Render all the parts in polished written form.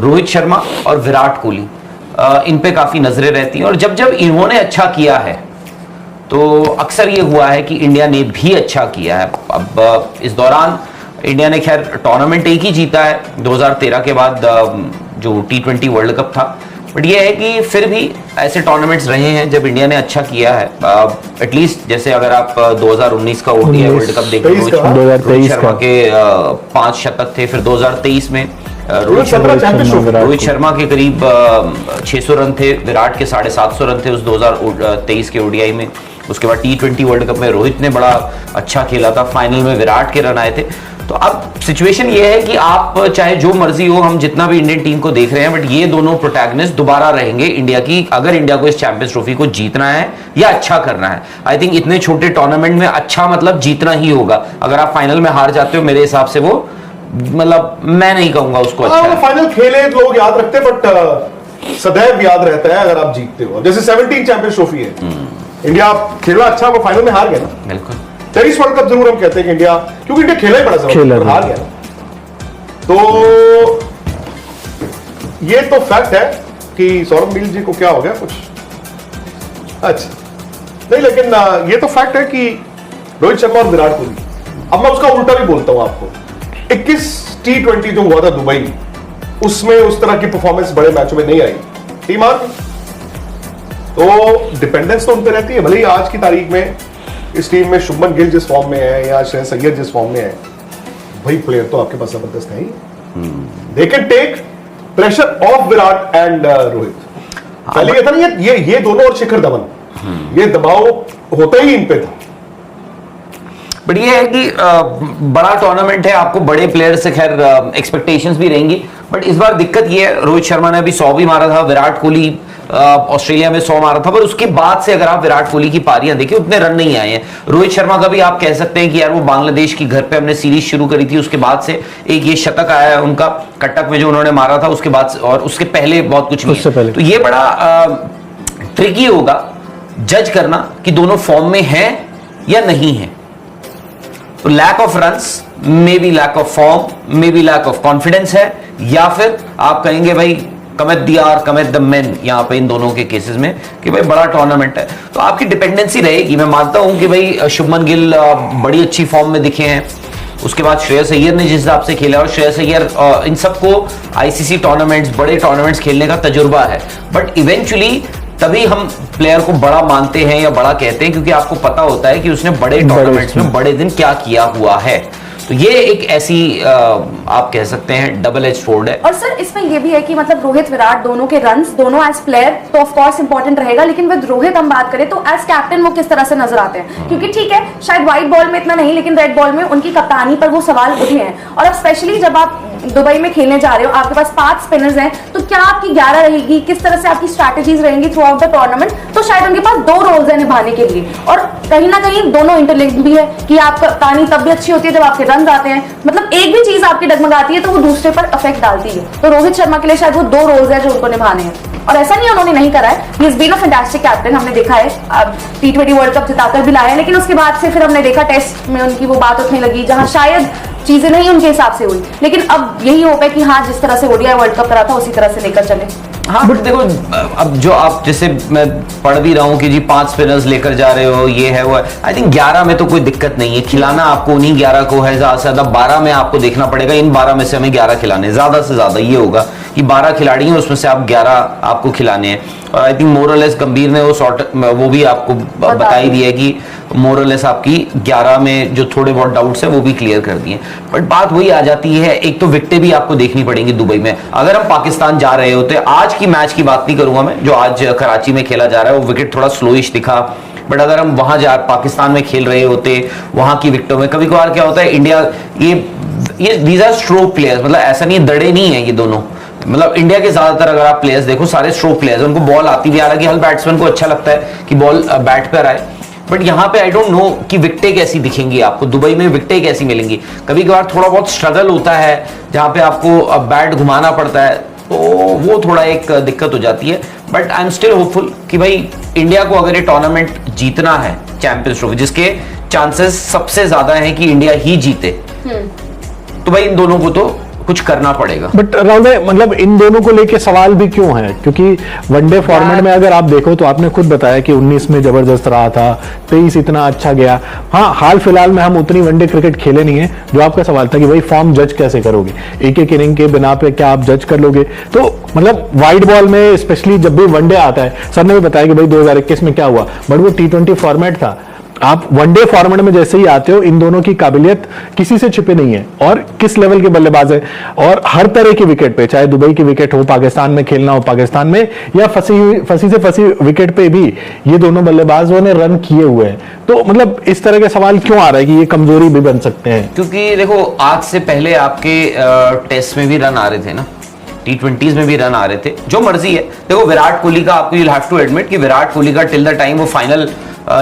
रोहित शर्मा और विराट कोहली, इन पे काफी नजरें रहती हैं। और जब जब इन्होंने अच्छा किया है तो अक्सर ये हुआ है कि इंडिया ने भी अच्छा किया है। अब इस दौरान इंडिया ने खैर टूर्नामेंट एक ही जीता है 2013 के बाद, जो T20 वर्ल्ड कप था, बट ये है कि फिर भी ऐसे टूर्नामेंट्स रहे हैं जब इंडिया ने अच्छा किया है। एटलीस्ट जैसे अगर आप 2019 का ODI वर्ल्ड कप देखें, रोहित शर्मा के 5 शतक थे। फिर 2023 में रोहित शर्मा के करीब 600 रन थे, विराट के 750 रन थे उस 2023 के ODI में। उसके बाद T20 वर्ल्ड कप में रोहित ने बड़ा अच्छा खेला था, फाइनल में विराट के रन आए थे। तो अब सिचुएशन ये है कि आप चाहे जो मर्जी हो, हम जितना भी इंडियन टीम को देख रहे हैं, बट ये दोनों प्रोटैगनिस्ट दोबारा रहेंगे इंडिया की, अगर इंडिया को इस चैंपियंस ट्रॉफी को जीतना है या अच्छा करना है। आई थिंक इतने छोटे टूर्नामेंट में अच्छा मतलब जीतना ही होगा। अगर आप फाइनल में हार जाते हो, मेरे हिसाब से वो मतलब मैं नहीं कहूंगा उसको अच्छा है। फाइनल खेले लोग याद रखते, बट सदैव याद रहता है अगर आप जीतते हो। जैसे 17 चैंपियंस ट्रॉफी है, इंडिया खेला अच्छा, वो फाइनल में हार गया ना। बिल्कुल 23 वर्ल्ड कप जरूर हम कहते हैं कि इंडिया, क्योंकि इंडिया खेला ही बड़ा जबरदस्त, हार गया ना। तो ये तो फैक्ट है कि सौरभ मिल जी को क्या हो गया कुछ अच्छा नहीं, लेकिन ये तो फैक्ट है कि रोहित शर्मा और विराट कोहली, अब मैं उसका उल्टा भी बोलता हूं आपको, 21 T20 जो हुआ था दुबई, उसमें उस तरह की परफॉर्मेंस बड़े मैचों में नहीं आई, टीम हार गई। तो डिपेंडेंस तो उन पर रहती है। भले ही आज की तारीख में इस टीम में शुभमन गिल जिस फॉर्म में है या श्रेयस अय्यर जिस फॉर्म में है, भाई प्लेयर तो आपके पास जबरदस्त है ही। They can take pressure of Virat and Rohit. पहले ये था ना, ये दोनों और शिखर धवन, ये दबाव होता ही इन पे था। बट ये है कि बड़ा टूर्नामेंट है, आपको बड़े प्लेयर से खैर एक्सपेक्टेशंस भी रहेंगी। बट इस बार दिक्कत ये है, रोहित शर्मा ने अभी 100 भी मारा था, विराट कोहली ऑस्ट्रेलिया में 100 मारा था, पर उसके बाद से अगर आप विराट कोहली की पारियां देखिए, उतने रन नहीं आए हैं। रोहित शर्मा का भी आप कह सकते हैं कि यार वो बांग्लादेश की घर पे हमने सीरीज शुरू करी थी, उसके बाद से एक ये शतक आया है उनका कटक में जो उन्होंने मारा था, उसके बाद और उसके पहले बहुत कुछ नहीं है। तो ये बड़ा ट्रिकी होगा जज करना कि दोनों फॉर्म में है या नहीं है। तो lack of runs, maybe lack of form, maybe lack of confidence है, या फिर आप कहेंगे भाई cometh the hour, cometh the man, यहां पे इन दोनों के केसेस में कि भाई बड़ा टूर्नामेंट है। तो आपकी डिपेंडेंसी रहेगी। मैं मानता हूं कि भाई शुभमन गिल बड़ी अच्छी फॉर्म में दिखे हैं, उसके बाद श्रेयस अय्यर ने जिस हिसाब से खेला, और श्रेयस अय्यर इन सबको ICC टूर्नामेंट्स, बड़े टूर्नामेंट्स खेलने का तजुर्बा है। बट इवेंचुअली तभी हम प्लेयर को बड़ा मानते हैं या बड़ा कहते हैं क्योंकि आपको पता होता है कि उसने बड़े टूर्नामेंट्स में बड़े दिन क्या किया हुआ है। तो ये एक ऐसी आप कह सकते हैं डबल एज स्वॉर्ड है। और सर इसमें ये भी है कि मतलब रोहित विराट दोनों के रन्स, दोनों एज प्लेयर तो ऑफ कोर्स इंपॉर्टेंट रहेगा, लेकिन विद रोहित हम बात करें तो एज कैप्टन वो किस तरह से नजर आते हैं। क्योंकि ठीक है शायद व्हाइट बॉल में इतना नहीं, लेकिन रेड बॉल में उनकी कप्तानी पर वो सवाल उठे हैं। और अब स्पेशली जब आप दुबई में खेलने जा रहे हो, आपके पास 5 स्पिनर्स हैं, तो क्या आपकी 11 रहेगी, किस तरह से आपकी स्ट्रैटेजीज रहेंगी थ्रू आउट द टूर्नामेंट। तो शायद उनके पास 2 रोल्स है निभाने के लिए, और कहीं ना कहीं दोनों इंटरलिंक्ड भी है कि आपका कप्तानी तब भी अच्छी होती है जब आपके रन आते हैं। मतलब एक भी चीज आपकी डगमगाती है तो वो दूसरे पर इफेक्ट डालती है। तो रोहित शर्मा के लिए शायद वो 2 रोल्स है जो उनको निभाने हैं, और ऐसा नहीं उन्होंने नहीं करा है। He is been a fantastic captain, हमने देखा है T20 वर्ल्ड कप जिताकर भी लाया है, लेकिन उसके बाद से फिर हमने देखा टेस्ट में उनकी वो बात उठने लगी जहां शायद चीजें नहीं उनके हिसाब से हुई। लेकिन अब यही होप है कि हाँ, जिस तरह से ODI वर्ल्ड कप करा था उसी तरह से लेकर चले। हाँ बट देखो, अब जो आप जैसे मैं पढ़ भी रहा हूँ कि जी 5 स्पिनर्स लेकर जा रहे हो, ये है वो है। आई थिंक 11 में तो कोई दिक्कत नहीं है, खिलाना आपको उन्हीं 11 को है, ज्यादा से ज्यादा 12 में आपको देखना पड़ेगा, इन 12 में से हमें 11 खिलाने, ज्यादा से ज्यादा ये होगा कि 12 खिलाड़ी हैं उसमें से आप 11 आपको खिलाने हैं। और आई थिंक मोरलेस गंभीर ने वो भी आपको बता ही दिया है कि मोरलेस आपकी 11 में जो थोड़े बहुत डाउट्स है वो भी क्लियर कर दिए। बट बात वही आ जाती है, एक तो विकेटें भी आपको देखनी पड़ेंगी दुबई में। अगर हम पाकिस्तान जा रहे होते, आज की मैच की बात नहीं करूंगा मैं, जो आज कराची में खेला जा रहा है, वो विकेट थोड़ा स्लोइश दिखा। बट अगर हम वहां पाकिस्तान में खेल रहे होते, वहां की विकेटों में कभी कभार क्या होता है, इंडिया ये दीज आर स्ट्रोक प्लेयर्स, मतलब ऐसा नहीं दड़े नहीं है ये दोनों। मतलब इंडिया के ज्यादातर अगर आप प्लेयर्स देखो सारे स्ट्रोक प्लेयर्स, उनको बॉल आती भी, हालांकि हर बैट्समैन को अच्छा लगता है कि बॉल बैट पर आए। बट यहाँ पे आई डोंट नो कि विकेटें कैसी दिखेंगी आपको, दुबई में विकेटें कैसी मिलेंगी। कभी कभार थोड़ा बहुत स्ट्रगल होता है जहाँ पे आपको बैट घुमाना पड़ता है, तो वो थोड़ा एक दिक्कत हो जाती है। But I am still hopeful कि भाई इंडिया को अगर ये टूर्नामेंट जीतना है, चैंपियंस ट्रॉफी, जिसके चांसेस सबसे ज्यादा हैं कि इंडिया ही जीते, तो भाई इन दोनों को तो कुछ करना पड़ेगा। बट राहुल भाई, मतलब इन दोनों को लेके सवाल भी क्यों है? क्योंकि वनडे फॉर्मेट में अगर आप देखो तो आपने खुद बताया कि 19 में जबरदस्त रहा था, 23 इतना अच्छा गया। हाँ, हाल फिलहाल में हम उतनी वनडे क्रिकेट खेले नहीं है। जो आपका सवाल था कि भाई फॉर्म जज कैसे करोगे, एक एक इनिंग के बिना पे क्या आप जज कर लोगे? तो मतलब वाइट बॉल में स्पेशली जब भी वनडे आता है, सर ने भी बताया कि भाई 2021 में क्या हुआ, बट वो T20 फॉर्मेट था। आप वनडे फॉर्मेट में जैसे ही आते हो, इन दोनों की काबिलियत किसी से छिपे नहीं है, और किस लेवल के बल्लेबाज है, और हर तरह की विकेट पे, चाहे दुबई की विकेट हो, पाकिस्तान में खेलना हो पाकिस्तान में, या फंसी से फंसी विकेट पे भी ये दोनों बल्लेबाजों ने रन किए हुए हैं। तो मतलब इस तरह के सवाल क्यों आ रहा है कि ये कमजोरी भी बन सकते हैं? क्योंकि देखो, आज से पहले आपके टेस्ट में भी रन आ रहे थे ना, T20s में भी रन आ रहे थे, जो मर्जी है। देखो, विराट कोहली का आपको you'll have to admit कि विराट कोहली का टिल द टाइम वो फाइनल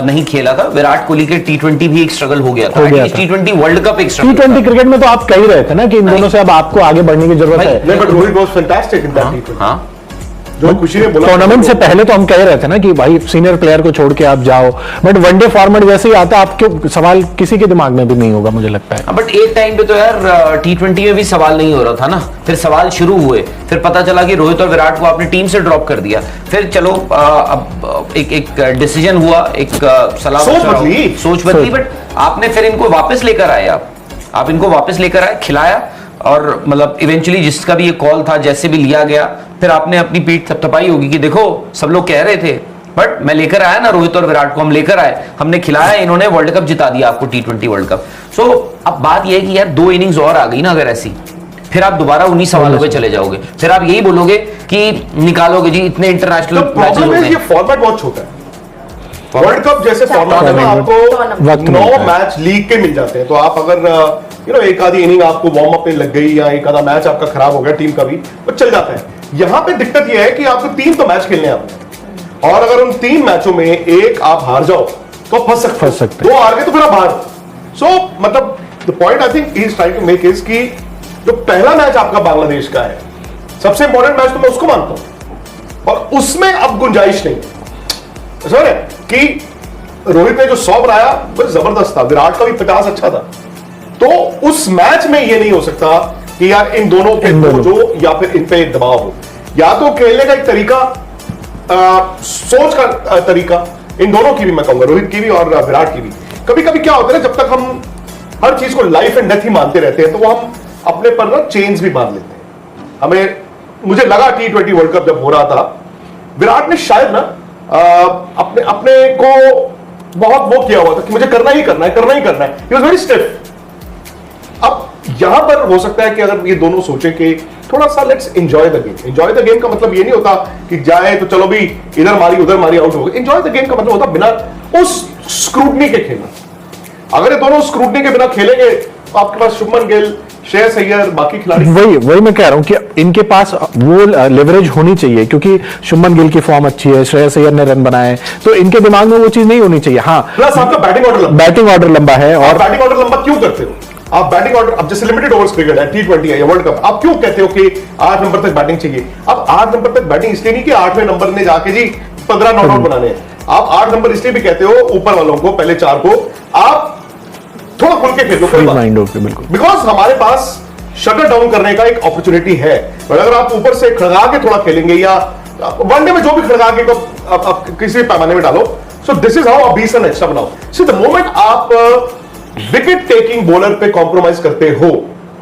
नहीं खेला था, विराट कोहली के T20 भी एक स्ट्रगल हो गया था। T20 वर्ल्ड कप एक स्ट्रगल। T20 क्रिकेट में तो आप कह ही रहे थे ना कि इन दोनों से अब आपको आगे बढ़ने की जरूरत है। नहीं, but Rohit was fantastic in that T20। हाँ, जो खुशी ने बोला टूर्नामेंट से पहले तो हम कह रहे थे ना कि भाई सीनियर प्लेयर को छोड़ के आप जाओ, बट वनडे फॉर्मेट जैसे ही आता, आपके सवाल किसी के दिमाग में भी नहीं होगा, मुझे लगता है। बट एक टाइम पे तो यार T20 में भी सवाल नहीं हो रहा था ना, फिर सवाल शुरू हुए, फिर पता चला कि रोहित और विराट को आपने टीम से ड्रॉप कर दिया, फिर चलो अब एक डिसीजन हुआ, एक सलाह सोच बदली, बट आपने फिर इनको वापस लेकर आए, आप इनको वापस लेकर आए, खिलाया, और मतलब इवेंचुअली जिसका भी ये कॉल था, जैसे भी लिया गया, फिर आपने अपनी पीठ थपथपाई होगी कि देखो सब लोग कह रहे थे, बट मैं लेकर आया ना रोहित और विराट को, हम लेकर आए, हमने खिलाया, इन्होंने वर्ल्ड कप जिता दिया आपको, T20 वर्ल्ड कप। सो अब बात यह है कि यार 2 इनिंग्स और आ गई ना अगर ऐसी, फिर आप दोबारा उन्हीं सवालों पे चले जाओगे, फिर आप यही बोलोगे कि निकालोगे जी इतने इंटरनेशनल मैचेस हो गए। ये फॉर्मेट बहुत छोटा है। वर्ल्ड कप जैसे फॉर्मेट में आपको 9 मैच लीग के मिल जाते हैं, तो आप अगर एक आधी इनिंग आपको वार्म अप में लग गई, या एक आधा मैच आपका खराब हो गया टीम का भी, तो चल जाता है। यहां पे दिक्कत यह है कि आपको 3 तो मैच खेलने हैं आपने, और अगर उन 3 मैचों में एक आप हार जाओ तो फंस सकते 2 हार गए तो फिर आप हार। सो मतलब the point I think is trying to make is कि जो पहला मैच आपका बांग्लादेश का है, सबसे इंपॉर्टेंट मैच तो मैं उसको मानता हूं, और उसमें अब गुंजाइश नहीं समझ रहे कि रोहित ने जो 100 बनाया वो जबरदस्त था, विराट का भी 50 अच्छा था, तो उस मैच में ये नहीं हो सकता कि यार इन दोनों पे जो या फिर इन पे दबाव हो, या तो खेलने का एक तरीका, सोच का तरीका, इन दोनों की भी मैं कहूंगा, रोहित की भी और विराट की भी। कभी कभी क्या होता है ना, जब तक हम हर चीज को लाइफ एंड डेथ ही मानते रहते हैं, तो वो हम अपने पर ना चेंज भी बांध लेते हैं। हमें मुझे लगा T20 वर्ल्ड कप जब हो रहा था, विराट ने शायद ना अपने को बहुत वो किया हुआ था कि मुझे करना ही करना है। He was very stiff. अब यहां पर हो सकता है कि अगर ये दोनों सोचे कि थोड़ा सा let's enjoy the game. Enjoy the game का मतलब ये नहीं होता कि जाए तो चलो भी इधर मारी उधर मारी आउट हो गए। एंजॉय द गेम का मतलब होता बिना उस स्क्रूटनी के खेलना। अगर ये दोनों स्क्रूटनी के बिना खेलेंगे तो आपके पास शुभमन गिल, श्रेयस अय्यर, बाकी खिलाड़ी, वही मैं कह रहा हूं कि इनके पास वो लेवरेज होनी चाहिए, क्योंकि शुभमन गिल की फॉर्म अच्छी है, श्रेयस अय्यर ने रन बनाए, तो इनके दिमाग में वो चीज नहीं होनी चाहिए। हाँ, प्लस आपका बैटिंग ऑर्डर लंबा है। और बैटिंग ऑर्डर लंबा क्यों करते हो आप? बैटिंग ऑर्डर, अब जैसे लिमिटेड ओवर्स क्रिकेट है, T20 है या वर्ल्ड कप, आप क्यों कहते हो कि 8 नंबर तक बैटिंग चाहिए? अब 8 नंबर तक बैटिंग इसलिए नहीं कि 8वें नंबर ने जाके जी 15 नॉट आउट बनाने हैं। आप 8 नंबर इसलिए भी कहते हो ऊपर वालों को, पहले 4 को आप थोड़ा खुल के खेलो, बिल्कुल, बिकॉज हमारे पास शटर डाउन करने का एक अपॉर्चुनिटी है। और अगर आप ऊपर से खड़गा के थोड़ा खेलेंगे, या वनडे में जो भी खड़गा के आप किसी पैमाने में डालो, सो दिस इज हाउ आप 20 रन एक्स्ट्रा बनाओ। सो द मोमेंट आप विकेट टेकिंग बॉलर पे कॉम्प्रोमाइज करते हो,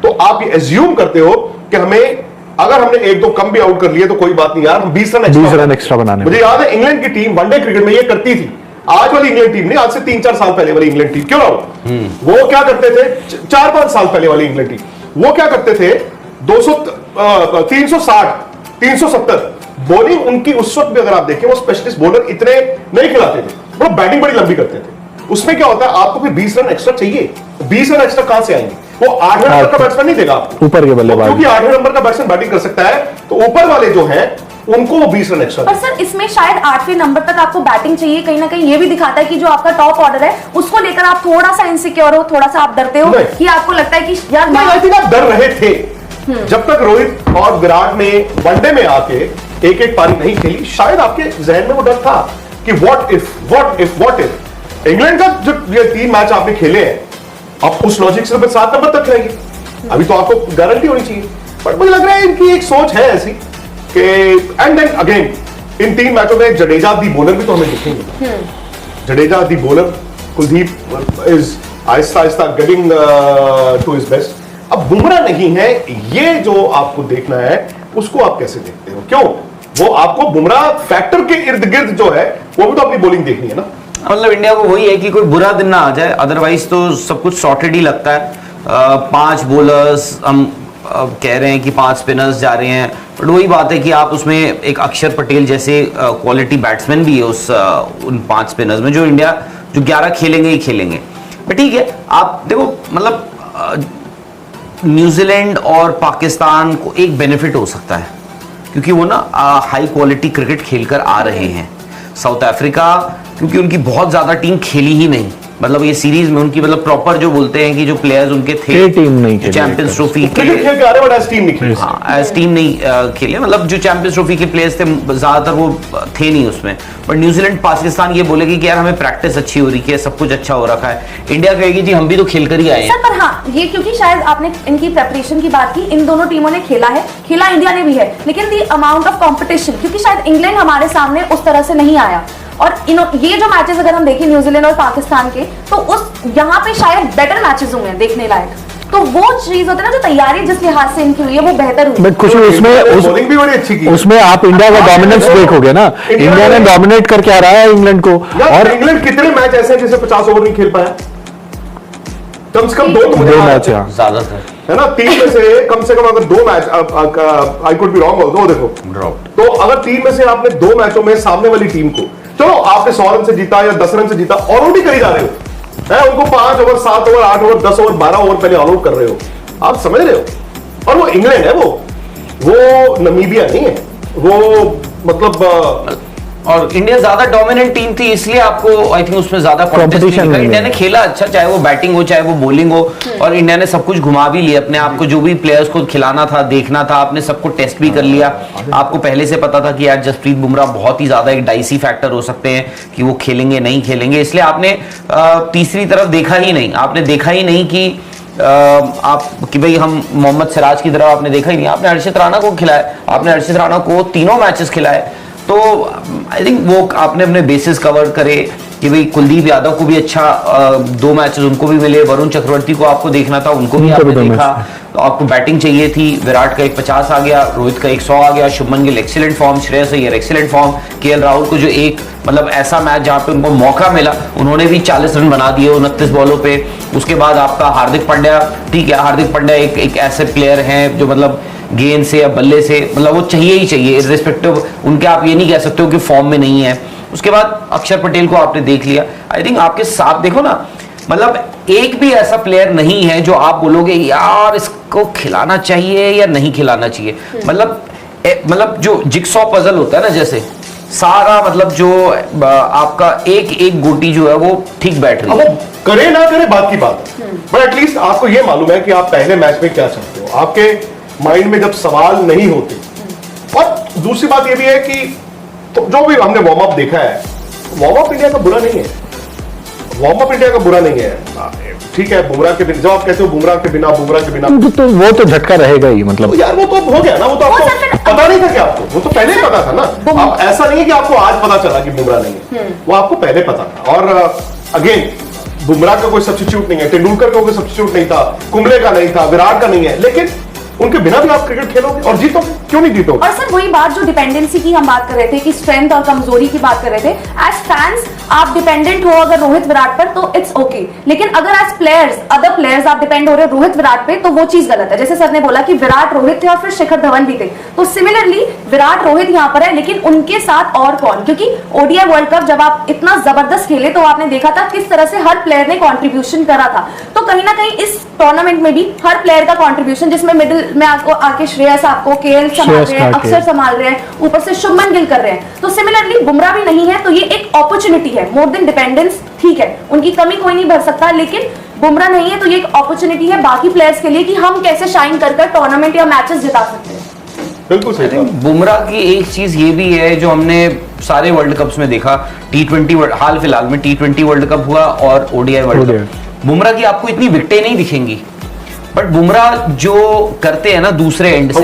तो आप ये एज्यूम करते हो कि अगर हमने 1-2 कम भी आउट कर लिए तो कोई बात नहीं यार, हम 20 रन एक्स्ट्रा बनाने। मुझे याद है इंग्लैंड की टीम वनडे क्रिकेट में ये करती थी। आज वाली इंग्लैंड टीम नहीं, आज से 3-4 साल पहले वाली इंग्लैंड टीम, क्यों ना वो क्या करते थे, 4-5 साल पहले वाली इंग्लैंड टीम, वो क्या करते थे, 360, 370 बॉलिंग उनकी उस वक्त भी अगर आप देखें, वो स्पेशलिस्ट बॉलर इतने नहीं खिलाते थे, वो बैटिंग बड़ी लंबी करते थे। उसमें क्या होता है, आपको फिर 20 रन एक्स्ट्रा चाहिए। 20 रन एक्स्ट्रा कहां से आएंगे? वो 8वें नंबर का बैट्समैन नहीं देगा आपको, ऊपर के बल्लेबाज, क्योंकि 8वें नंबर का बैट्समैन बैटिंग कर सकता है, तो ऊपर वाले जो है उनको वो 20 रन एक्स्ट्रा। पर सर इसमें शायद 8वें नंबर तक आपको बैटिंग चाहिए, कहीं ना कहीं ये भी दिखाता है कि जो आपका टॉप ऑर्डर है उसको लेकर आप थोड़ा सा इनसिक्योर हो, थोड़ा सा आप डरते हो, कि आपको लगता है कि यार आई थिंक आप डर रहे थे जब तक रोहित और विराट ने वनडे में आके एक पारी नहीं खेली। शायद आपके जहन में वो डर था कि व्हाट इफ इंग्लैंड का जो ये 3 मैच आपने खेले हैं, आप उस लॉजिक से 7 नंबर तक खेलेंगे। अभी तो आपको गारंटी होनी चाहिए बट मुझे लग रहा है इनकी एक सोच है ऐसी कि एंड देन अगेन इन 3 मैचों में जडेजा दी बॉलर भी तो हमें दिखेंगे। जडेजा दी bowler, Kuldeep is Aahista Aahista getting to his best. अब बुमराह नहीं है, ये जो आपको देखना है उसको आप कैसे देखते हो? क्यों वो आपको बुमराह फैक्टर के इर्द गिर्द जो है वो भी तो अपनी बॉलिंग देखनी है ना। मतलब इंडिया को वही है कि कोई बुरा दिन ना आ जाए, अदरवाइज तो सब कुछ सॉर्टेड ही लगता है। 5 बॉलर्स हम कह रहे हैं कि 5 स्पिनर्स जा रहे हैं, बट वही बात है कि आप उसमें एक अक्षर पटेल जैसे क्वालिटी बैट्समैन भी है उन 5 स्पिनर्स में, जो इंडिया जो 11 खेलेंगे ही खेलेंगे। बट ठीक है, आप देखो मतलब न्यूजीलैंड और पाकिस्तान को एक बेनिफिट हो सकता है क्योंकि वो ना हाई क्वालिटी क्रिकेट खेलकर आ रहे हैं। साउथ अफ्रीका क्योंकि उनकी बहुत ज्यादा टीम खेली ही नहीं, मतलब ये सीरीज में उनकी मतलब प्रॉपर जो बोलते हैं कि जो प्लेयर्स उनके थे टीम नहीं खेली, चैंपियंस ट्रॉफी क्रिकेट खेल के आ रहे बट एज टीम नहीं खेले। हाँ, एज टीम नहीं खेले, मतलब जो चैंपियंस ट्रॉफी के प्लेयर्स थे ज्यादातर वो थे नहीं उसमें। बट न्यूजीलैंड पाकिस्तान ये बोलेगी कि यार हमें प्रैक्टिस अच्छी हो रही है, सब कुछ अच्छा हो रखा है। इंडिया कहेगी जी हम भी तो खेल कर ही आए हैं। सर पर हाँ, ये क्योंकि शायद आपने इनकी प्रेपरेशन की बात की, इन दोनों टीमों ने खेला इंडिया ने भी है, लेकिन दी अमाउंट ऑफ कंपटीशन, क्योंकि शायद इंग्लैंड हमारे सामने उस तरह से नहीं आया। और ये जो मैचेस अगर हम देखें न्यूजीलैंड और पाकिस्तान के, तो उस यहाँ पे शायद बेटर मैचेस हुए हैं देखने लायक। तो वो चीज होती है ना, जो तैयारी जिस लिहाज से इनकी हुई है वो बेहतर हुई। बट कुछ बॉलिंग भी बड़ी अच्छी की। उसमें आप इंडिया का डोमिनेंस देखोगे ना, इंडिया ने डोमिनेट करके आ रहा है इंग्लैंड को। और इंग्लैंड कितने मैच ऐसे हैं जिसे 50 ओवर नहीं खेल पाया? कम से कम 2 मैच ज्यादातर है ना। 3 में से कम अगर 2 match, I could be wrong, दो देखो ड्रॉप, तो अगर 3 में से आपने 2 मैचों में सामने वाली टीम को, चलो आपने 100 रन से जीता या 10 रन से जीता, ऑल आउट ही करी जा रहे हो है, उनको 5 over 7 over 8 over 10 over 12 over पहले ऑल आउट कर रहे हो, आप समझ रहे हो। और वो इंग्लैंड है, वो नमीबिया नहीं है, वो मतलब और इंडिया ज्यादा डोमिनेंट टीम थी, इसलिए आपको आई थिंक उसमें ज्यादा कंपटीशन नहीं। इंडिया ने खेला अच्छा, चाहे वो बैटिंग हो चाहे वो बॉलिंग हो, और इंडिया ने सब कुछ घुमा भी लिया अपने आप को, जो भी प्लेयर्स को खिलाना था देखना था, आपने सबको टेस्ट भी कर लिया। आपको पहले से पता था कि यार जसप्रीत बुमराह बहुत ही ज्यादा एक डाइसी फैक्टर हो सकते हैं कि वो खेलेंगे नहीं खेलेंगे, इसलिए आपने तीसरी तरफ देखा ही नहीं, आपने देखा ही नहीं कि आप कि भाई हम मोहम्मद सिराज की तरफ आपने देखा ही नहीं, आपने हर्षित राणा को खिलाया, आपने हर्षित राणा को 3 मैचेस खिलाए। तो आई थिंक वो आपने अपने बेसिस कवर करे कि भाई कुलदीप यादव को भी अच्छा 2 मैचेस उनको भी मिले, वरुण चक्रवर्ती को आपको देखना था, उनको भी आपने देखा। तो आपको बैटिंग चाहिए थी, विराट का 150 आ गया, रोहित का 100 आ गया, Shubman Gill excellent form, Shreyas Iyer excellent form, KL Rahul को जो एक मतलब ऐसा मैच जहां पे उनको मौका मिला उन्होंने भी 40 रन बना दिए 29 बॉलों पे। उसके बाद आपका हार्दिक पांड्या, ठीक है हार्दिक पांड्या एक ऐसे प्लेयर हैं जो मतलब गेंद से या बल्ले से मतलब वो चाहिए ही चाहिए, इर्रिस्पेक्टिव उनके, आप ये नहीं कह सकते हो कि फॉर्म में नहीं है। उसके बाद अक्षर पटेल को आपने देख लिया। आई थिंक आपके साथ देखो ना, मतलब एक भी ऐसा प्लेयर नहीं है जो आप बोलोगे यार इसको खिलाना चाहिए या नहीं खिलाना चाहिए। मतलब जो जिक्सॉ पजल होता है ना, जैसे सारा मतलब जो आपका एक गोटी जो है वो ठीक बैठ रही है। करे ना करे बात की बात, बट एटलीस्ट आपको ये मालूम है कि आप पहले मैच में क्या चाहते हो, आपके माइंड में जब सवाल नहीं होते। और दूसरी बात ये भी है कि तो जो भी हमने वार्म अप देखा है, वार्म अप इंडिया का बुरा नहीं है, वार्म अप इंडिया का बुरा नहीं है। ठीक है, बुमराह के बिना, जब आप कहते हो बुमराह के बिना तो वो तो झटका रहेगा ही, मतलब तो यार वो तो हो गया ना, वो तो आपको पता नहीं था कि आपको, वो तो पहले ही पता था ना। अब ऐसा नहीं है कि आपको आज पता चला कि बुमराह नहीं है, वो आपको पहले पता था। और अगेन बुमराह का कोई सब्स्टिट्यूट नहीं है, तेंदुलकर का कोई सब्स्टिट्यूट नहीं था, कुंबले का नहीं था, विराट का नहीं है, लेकिन उनके बिना भी आप क्रिकेट खेलोगे और जीतोगे, क्यों नहीं जीतोगे? और सर वही बात जो डिपेंडेंसी की हम बात कर रहे थे कि स्ट्रेंथ और कमजोरी की बात कर रहे थे, एज फैंस आप डिपेंडेंट हो अगर रोहित विराट पर तो इट्स ओके, लेकिन अगर एज प्लेयर्स अदर प्लेयर्स आप डिपेंड हो रहे हो रोहित विराट पे तो वो चीज गलत है। जैसे सर ने बोला कि विराट रोहित थे और फिर शिखर धवन भी थे, तो सिमिलरली विराट रोहित यहाँ पर है, लेकिन उनके साथ और कौन, क्योंकि ओडीआई वर्ल्ड कप जब आप इतना जबरदस्त खेले तो आपने देखा था किस तरह से हर प्लेयर ने कॉन्ट्रीब्यूशन करा था। तो कहीं ना कहीं इस टूर्नामेंट में भी हर प्लेयर का कॉन्ट्रीब्यूशन, जिसमें मिडिल में आपको आके श्रेयस आपको केएल संभाल रहे हैं, अक्षर संभाल रहे हैं, ऊपर से शुभमन गिल कर रहे हैं, तो सिमिलरली बुमराह भी नहीं है, तो ये एक अपॉर्चुनिटी है मोर देन डिपेंडेंस। ठीक है उनकी कमी कोई नहीं भर सकता, लेकिन बुमराह नहीं है तो ये एक अपॉर्चुनिटी है बाकी प्लेयर्स के लिए कि हम कैसे शाइन कर टूर्नामेंट या मैचेस जिता सकते हैं। बिल्कुल सही। बुमराह की एक चीज ये भी है जो हमने सारे वर्ल्ड कप्स में देखा, T20 हाल फिलहाल में T20 वर्ल्ड कप हुआ और ODI वर्ल्ड कप, बुमराह की आपको इतनी विकेटें नहीं दिखेंगी, बट बुमराह जो करते हैं ना दूसरे एंड से,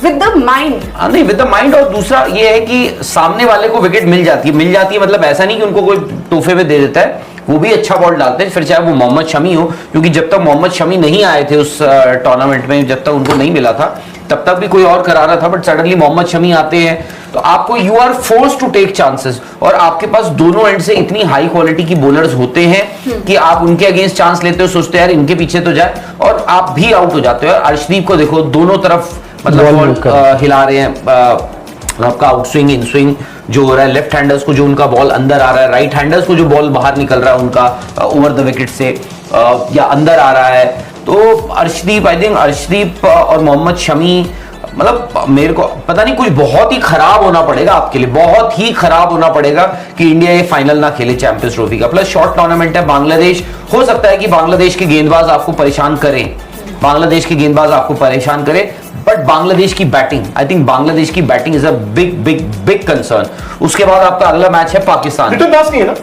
विद द माइंड, नहीं विद द माइंड, और दूसरा ये है कि सामने वाले को विकेट मिल जाती है, मतलब ऐसा नहीं कि उनको कोई तोहफे में दे देता है, वो भी अच्छा बॉल डालते हैं, फिर चाहे वो मोहम्मद शमी हो, क्योंकि जब तक मोहम्मद शमी नहीं आए थे उस टूर्नामेंट में, जब तक उनको नहीं मिला था तब तक भी कोई और करा रहा था, बट सडनली मोहम्मद शमी आते हैं तो आपको you are force to take chances, और आपके पास दोनों एंड से इतनी हाई क्वालिटी की बॉलर्स होते हैं कि आप उनके अगेंस्ट चांस लेते हो, सोचते हैं यार इनके पीछे तो जाए, और आप भी आउट हो जाते हो। अर्शदीप को देखो दोनों तरफ मतलब बॉल हिला रहे हैं, आपका आउट स्विंग इन स्विंग जो हो रहा है, लेफ्ट हैंडर्स को जो उनका बॉल अंदर आ रहा है, राइट हैंडर्स को जो बॉल बाहर निकल रहा है उनका ओवर द विकेट से या अंदर आ रहा है, तो अर्शदीप, आई थिंक अर्शदीप और मोहम्मद शमी, मतलब मेरे को पता नहीं कुछ बहुत ही खराब होना पड़ेगा आपके लिए, बहुत ही खराब होना पड़ेगा कि इंडिया ये फाइनल ना खेले चैंपियंस ट्रॉफी का। प्लस शॉर्ट टूर्नामेंट है, बांग्लादेश, हो सकता है कि बांग्लादेश के गेंदबाज आपको परेशान करें, बांग्लादेश के गेंदबाज आपको परेशान करें, बट बांग्लादेश की बैटिंग, आई थिंक बांग्लादेश की batting is a big big big concern. उसके बाद आपका अगला मैच है पाकिस्तान, लिटन दास नहीं है ना?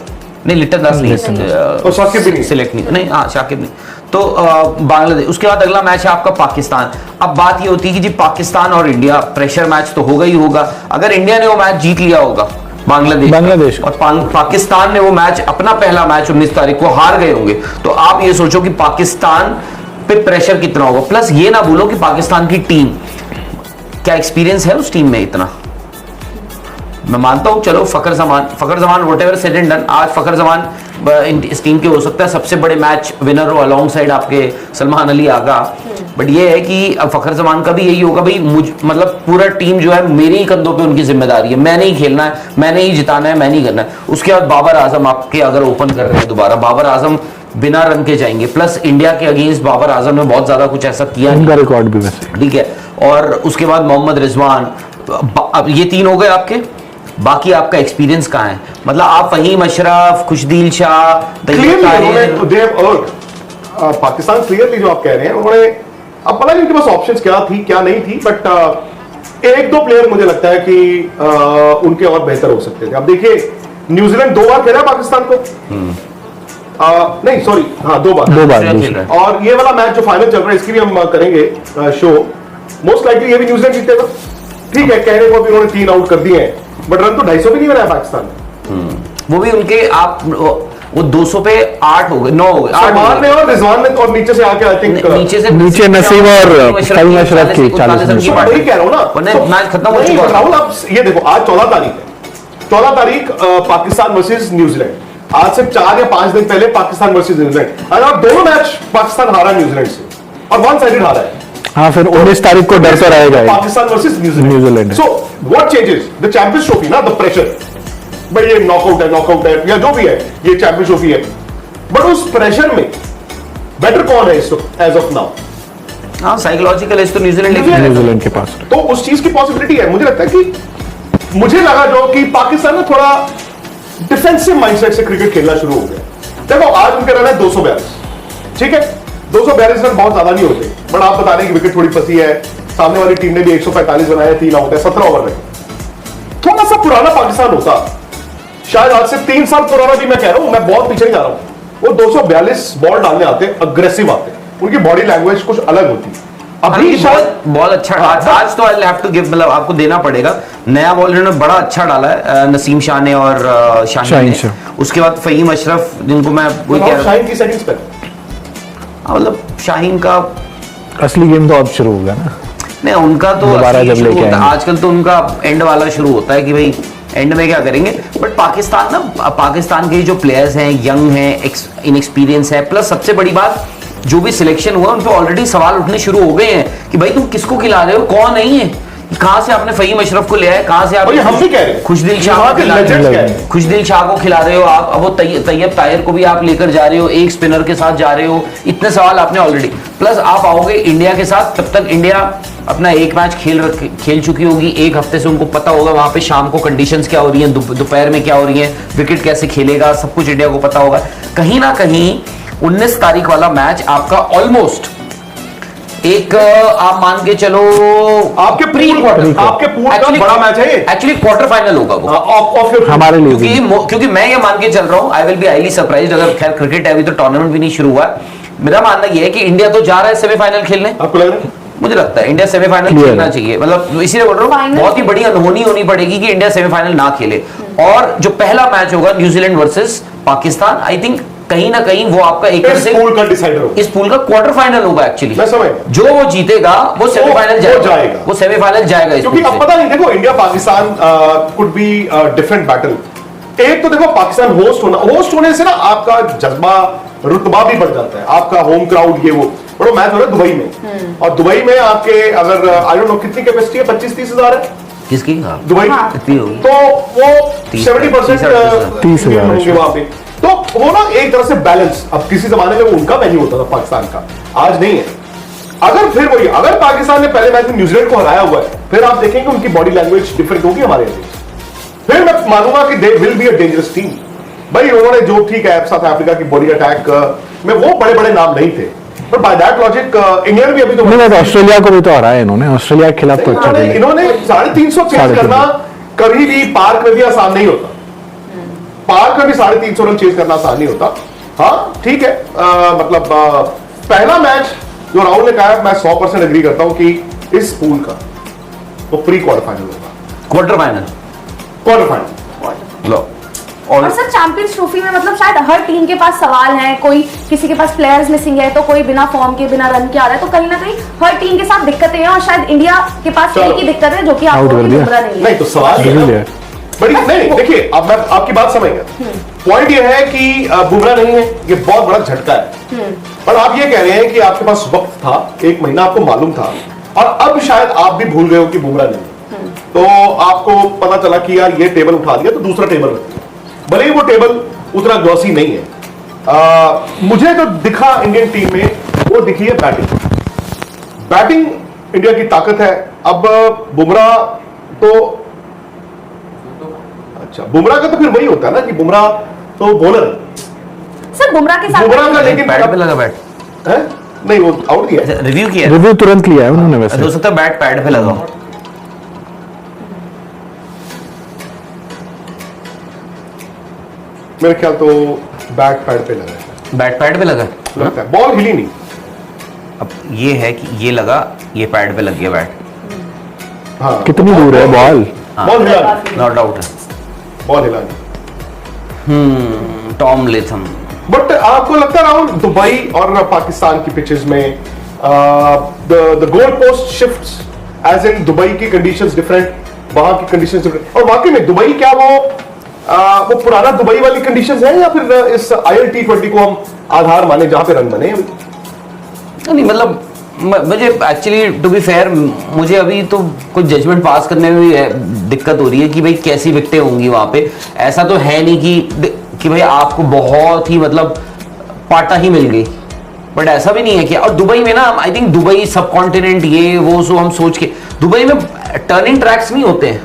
नहीं लिटन दास नहीं, और शाकिब भी नहीं, सिलेक्ट नहीं, हाँ शाकिब नहीं, तो बांग्लादेश। उसके बाद अगला मैच है आपका पाकिस्तान। अब बात ये होती है कि जी पाकिस्तान और इंडिया, प्रेशर मैच तो होगा ही होगा, अगर इंडिया ने वो मैच जीत लिया होगा बांग्लादेश और पाकिस्तान ने वो मैच, अपना पहला मैच 19 तारीख को हार गए होंगे, तो आप ये सोचो कि पाकिस्तान पे प्रेशर कितना होगा। प्लस ये ना भूलो कि पाकिस्तान की टीम, क्या एक्सपीरियंस है उस टीम में इतना, मैं मानता हूं चलो Fakhar Zaman whatever said and done, आज फखर जमान इस टीम के हो सकता है सबसे बड़े मैच विनर हो अलॉन्ग साइड आपके सलमान अली आगा, बट ये है कि अब फखर जमान का भी यही होगा भाई, मतलब पूरा टीम जो है मेरे ही कंधों पे उनकी जिम्मेदारी है, मैंने ही खेलना है, मैंने ही जिताना है, मैंने ही करना है। उसके बाद बाबर आजम आपके अगर ओपन कर रहे हैं दोबारा, बाबर आजम बिना रन के जाएंगे, प्लस इंडिया के अगेंस्ट बाबर आजम ने बहुत ज्यादा कुछ ऐसा किया, उनका रिकॉर्ड भी वैसे ठीक है, और उसके बाद मोहम्मद रिजवान, अब ये तीन हो गए आपके, बाकी आपका एक्सपीरियंस कहाँ है, मतलब आप फहीम अशरफ, खुशदिल शाह, पाकिस्तान क्लियरली जो आप कह रहे हैं उन्होंने, अब पता नहीं उनके पास ऑप्शंस क्या थी क्या नहीं थी, बट एक दो प्लेयर मुझे लगता है कि उनके और बेहतर हो सकते थे। अब देखिए न्यूजीलैंड 2 बार खेला पाकिस्तान को, नहीं सॉरी, हाँ 2 बार, और ये वाला मैच जो फाइनल चल रहा है इसकी भी हम करेंगे शो, मोस्ट लाइकली ये भी न्यूजीलैंड जीतेगा। ठीक है, कहने को भी उन्होंने 3 आउट कर दिए हैं, बट रन तो 250 भी नहीं बनाया पाकिस्तान ने, वो भी उनके आप वो 200 पे 8 हो गए, 9 हो गए, 8 ने और रिजवान ने, और नीचे से आके आई थिंक नीचे नसीम और फहीम अशरफ की 40 वही कह रहा हूं ना, मैच खत्म हो चुका है। राहुल आप ये देखो, आज 14 तारीख है, 14 तारीख पाकिस्तान वर्सेस न्यूजीलैंड, आज से 4 या 5 दिन पहले पाकिस्तान वर्सेस न्यूजीलैंड, अगर दोनों मैच पाकिस्तान हारा न्यूजीलैंड से और वन साइडेड हारा है, हाँ फिर 19 तारीख को डर तो रहेगा Pakistan versus New Zealand. So what changes the champions trophy ना, द प्रेशर, भाई ये नॉकआउट है या जो भी है, ये चैंपियंस ट्रॉफी है, बट उस प्रेशर में बेटर कौन है इस वक्त एज ऑफ नाउ? हाँ साइकोलॉजिकल एज तो न्यूजीलैंड के पास, तो उस चीज की पॉसिबिलिटी है। मुझे लगता है कि मुझे लगा जो कि पाकिस्तान में थोड़ा डिफेंसिव माइंडसेट से क्रिकेट खेलना शुरू हो गया। देखो आज उनके रन है 242, ठीक है, 242 रन बहुत ज्यादा नहीं होते, बट आप बता रहे हैं कि विकेट थोड़ी फंसी है, सामने वाली टीम ने भी 145 बनाए, 3 आउट है, 17 ओवर में। थोड़ा सा पुराना पाकिस्तान होता, शायद आज से 3 साल पुराना भी, मैं कह रहा हूं, मैं बहुत पीछे नहीं जा रहा हूं, वो 242 बॉल डालने आते, अग्रेसिव आते, उनकी बॉडी लैंग्वेज कुछ अलग होती। अभी शायद बॉल अच्छा, आज तो आई हैव टू गिव, मतलब आपको देना पड़ेगा, नया बॉल इन्होंने बड़ा अच्छा डाला है नसीम शाह ने और शाहीन ने। उसके बाद फहीम अशरफ, जिनको मैं वही कह रहा हूं, शाहीन की सेटिंग्स पे, मतलब शाहीन का असली गेम तो अब शुरू होगा ना, नहीं उनका तो दोबारा जब लेके आएंगे, आजकल तो उनका एंड वाला शुरू होता है कि भाई एंड में क्या करेंगे। बट पाकिस्तान के जो प्लेयर्स हैं, यंग हैं, इनएक्सपीरियंस है, प्लस सबसे बड़ी बात जो भी सिलेक्शन हुआ उन पर ऑलरेडी सवाल उठने शुरू हो गए हैं कि भाई तुम किसको खिला रहे हो, कौन नहीं है, कहां से आपने फहीम अशरफ को लिया है, कहां से आपने हम भी कह रहे हैं खुशदिल शाह को खिला रहे हो आप, अब वो तैयब ताहिर को भी आप लेकर जा रहे हो, एक स्पिनर के साथ जा रहे हो, इतने सवाल आपने ऑलरेडी। प्लस आप आओगे इंडिया के साथ, तब तक इंडिया अपना एक मैच खेल चुकी होगी, एक हफ्ते से उनको पता होगा वहां पे शाम को कंडीशंस क्या हो रही हैं, दोपहर में क्या हो रही हैं, विकेट कैसे खेलेगा, सब कुछ इंडिया को पता होगा। कहीं ना कहीं 19 तारीख वाला मैच आपका ऑलमोस्ट एक आप मान के चलो आपके प्री क्वार्टर, आपके पूल का बड़ा मैच है, एक्चुअली क्वार्टर फाइनल होगा वो हमारे लिए, क्योंकि मैं ये मान के चल रहा हूं, I will be highly surprised, अगर खैर क्रिकेट है अभी तो टूर्नामेंट भी नहीं शुरू हुआ, मेरा मानना ये है कि इंडिया तो जा रहा है सेमीफाइनल खेलने, आपको लग रहा है? मुझे लगता है इंडिया सेमीफाइनल Clear खेलना है। चाहिए, मतलब इसीलिए बोल रहा हूँ Final- बहुत ही बड़ी अनहोनी होनी पड़ेगी कि इंडिया सेमीफाइनल ना खेले। और जो पहला मैच होगा New Zealand versus Pakistan, I think कहीं ना कहीं वो आपका एक तरह इस से पूल का डिसाइडर होगा। इस पूल का क्वार्टर फाइनल होगा एक्चुअली। मैं समझ गया। जो वो जीतेगा वो सेमीफाइनल वो जाएगा, जाएगा। वो सेमीफाइनल जाएगा इस क्योंकि पूल अब से। पता नहीं, देखो India Pakistan could be different battle. एक तो देखो पाकिस्तान होस्ट होने से ना आपका जज्बा रुतबा भी बढ़ जाता है, आपका होम क्राउड ये वो। बड़ा मैच हो रहा है दुबई में, और दुबई में आपके अगर आई डोंट नो कितनी कैपेसिटी है, 25-30 हजार है किसकी? हाँ। दुबई हाँ। कितनी होगी? तो वो 30 70% 30 हजार होंगे वहां पे। तो वो ना एक तरह से बैलेंस, अब किसी जमाने में वो उनका वेन्यू होता था पाकिस्तान का, आज नहीं है। अगर फिर वही, अगर पाकिस्तान ने पहले मैच में न्यूजीलैंड को हराया हुआ है, फिर आप देखेंगे उनकी बॉडी लैंग्वेज डिफरेंट होगी हमारे लिए। फिर मैं मानूंगा कि they will be a dangerous team. भाई उन्होंने जो ठीक है साउथ अफ्रीका की बॉडी अटैक में वो बड़े बड़े नाम नहीं थे, पर बाय दैट लॉजिक इंडिया भी अभी तो नहीं तो ऑस्ट्रेलिया को भी तो हराया इन्होंने, ऑस्ट्रेलिया के खिलाफ तो अच्छा खेले। इन्होंने 350 चेस 350 करना कभी भी पार्क में भी आसान नहीं होता। पार्क में भी 350 रन चेज करना आसान नहीं होता। हाँ ठीक है, मतलब पहला मैच जो राहुल ने कहा, मैं 100% एग्री करता हूं कि इस पूल का वो प्री क्वार्टर फाइनल होगा, क्वार्टर फाइनल क्वार्टर फाइनल। लो। और सर चैंपियंस ट्रॉफी में मतलब शायद हर टीम के पास सवाल हैं, कोई किसी के पास प्लेयर्स मिसिंग है, तो कोई बिना फॉर्म के बिना रन के आ रहा है, तो कहीं ना कहीं हर टीम के साथ दिक्कतें हैं, और शायद इंडिया के पास चलो। एक ही दिक्कत है जो कि Out आपको कर दिया। बुमराह नहीं है। नहीं तो सवाल ये ड्रिल है, है। बड़ी नहीं देखिए, अब मैं आपकी बात समझ गया। पॉइंट ये है कि बुमराह नहीं है, ये बहुत बड़ा झटका है। और आप ये कह रहे हैं कि आपके पास वक्त था, 1 महीना आपको मालूम था, और अब शायद आप भी भूल गए हो कि बुमराह नहीं है। तो आपको पता चला कि यार ये टेबल उठा दिया तो दूसरा टेबल रख दिया, भले ही वो टेबल उतना ग्लॉसी नहीं है। मुझे जो दिखा इंडियन टीम में वो दिखी है बैटिंग इंडिया की ताकत है। अब बुमराह तो अच्छा, बुमराह का तो फिर वही होता है ना कि बुमराह तो बॉलर है। सर बुमराह के साथ बुमराह का लेकिन बैट पे लगा बैट, है नहीं, वो आउट दिया है। रिव्यू किया है। रिव्यू तुरंत लिया है उन्होंने वैसे। हो सकता है बैट पैड पे लगा हो। मेरे ख्याल तो बैट पैड पे लगा है, बैट पैड पे लगा। लगता है बॉल हिली नहीं। अब ये है कि ये लगा, ये पैड पे लग गया बैट, हाँ कितनी दूर है बॉल? बॉल हिला नहीं, नॉट आउट है। बॉल हिला नहीं। Tom Latham. बट आपको लगता है राहुल, दुबई और पाकिस्तान की पिचेस में the goal post shifts, as in Dubai की कंडीशंस डिफरेंट, वहां की कंडीशंस डिफरेंट, और वाकई में दुबई क्या वो पुराना दुबई वाली कंडीशंस है, या फिर इस IL T20 को हम आधार माने जहां पे रन बने? नहीं मतलब मुझे एक्चुअली टू बी फेयर, मुझे अभी तो कुछ जजमेंट पास करने में भी दिक्कत हो रही है कि भाई कैसी विकेटें होंगी वहां पे। ऐसा तो है नहीं कि भाई आपको बहुत ही मतलब पाटा ही मिल गई, बट ऐसा भी नहीं है कि। और दुबई में ना आई थिंक दुबई सब कॉन्टिनेंट ये वो सो हम सोच के, दुबई में टर्निंग ट्रैक्स नहीं होते हैं,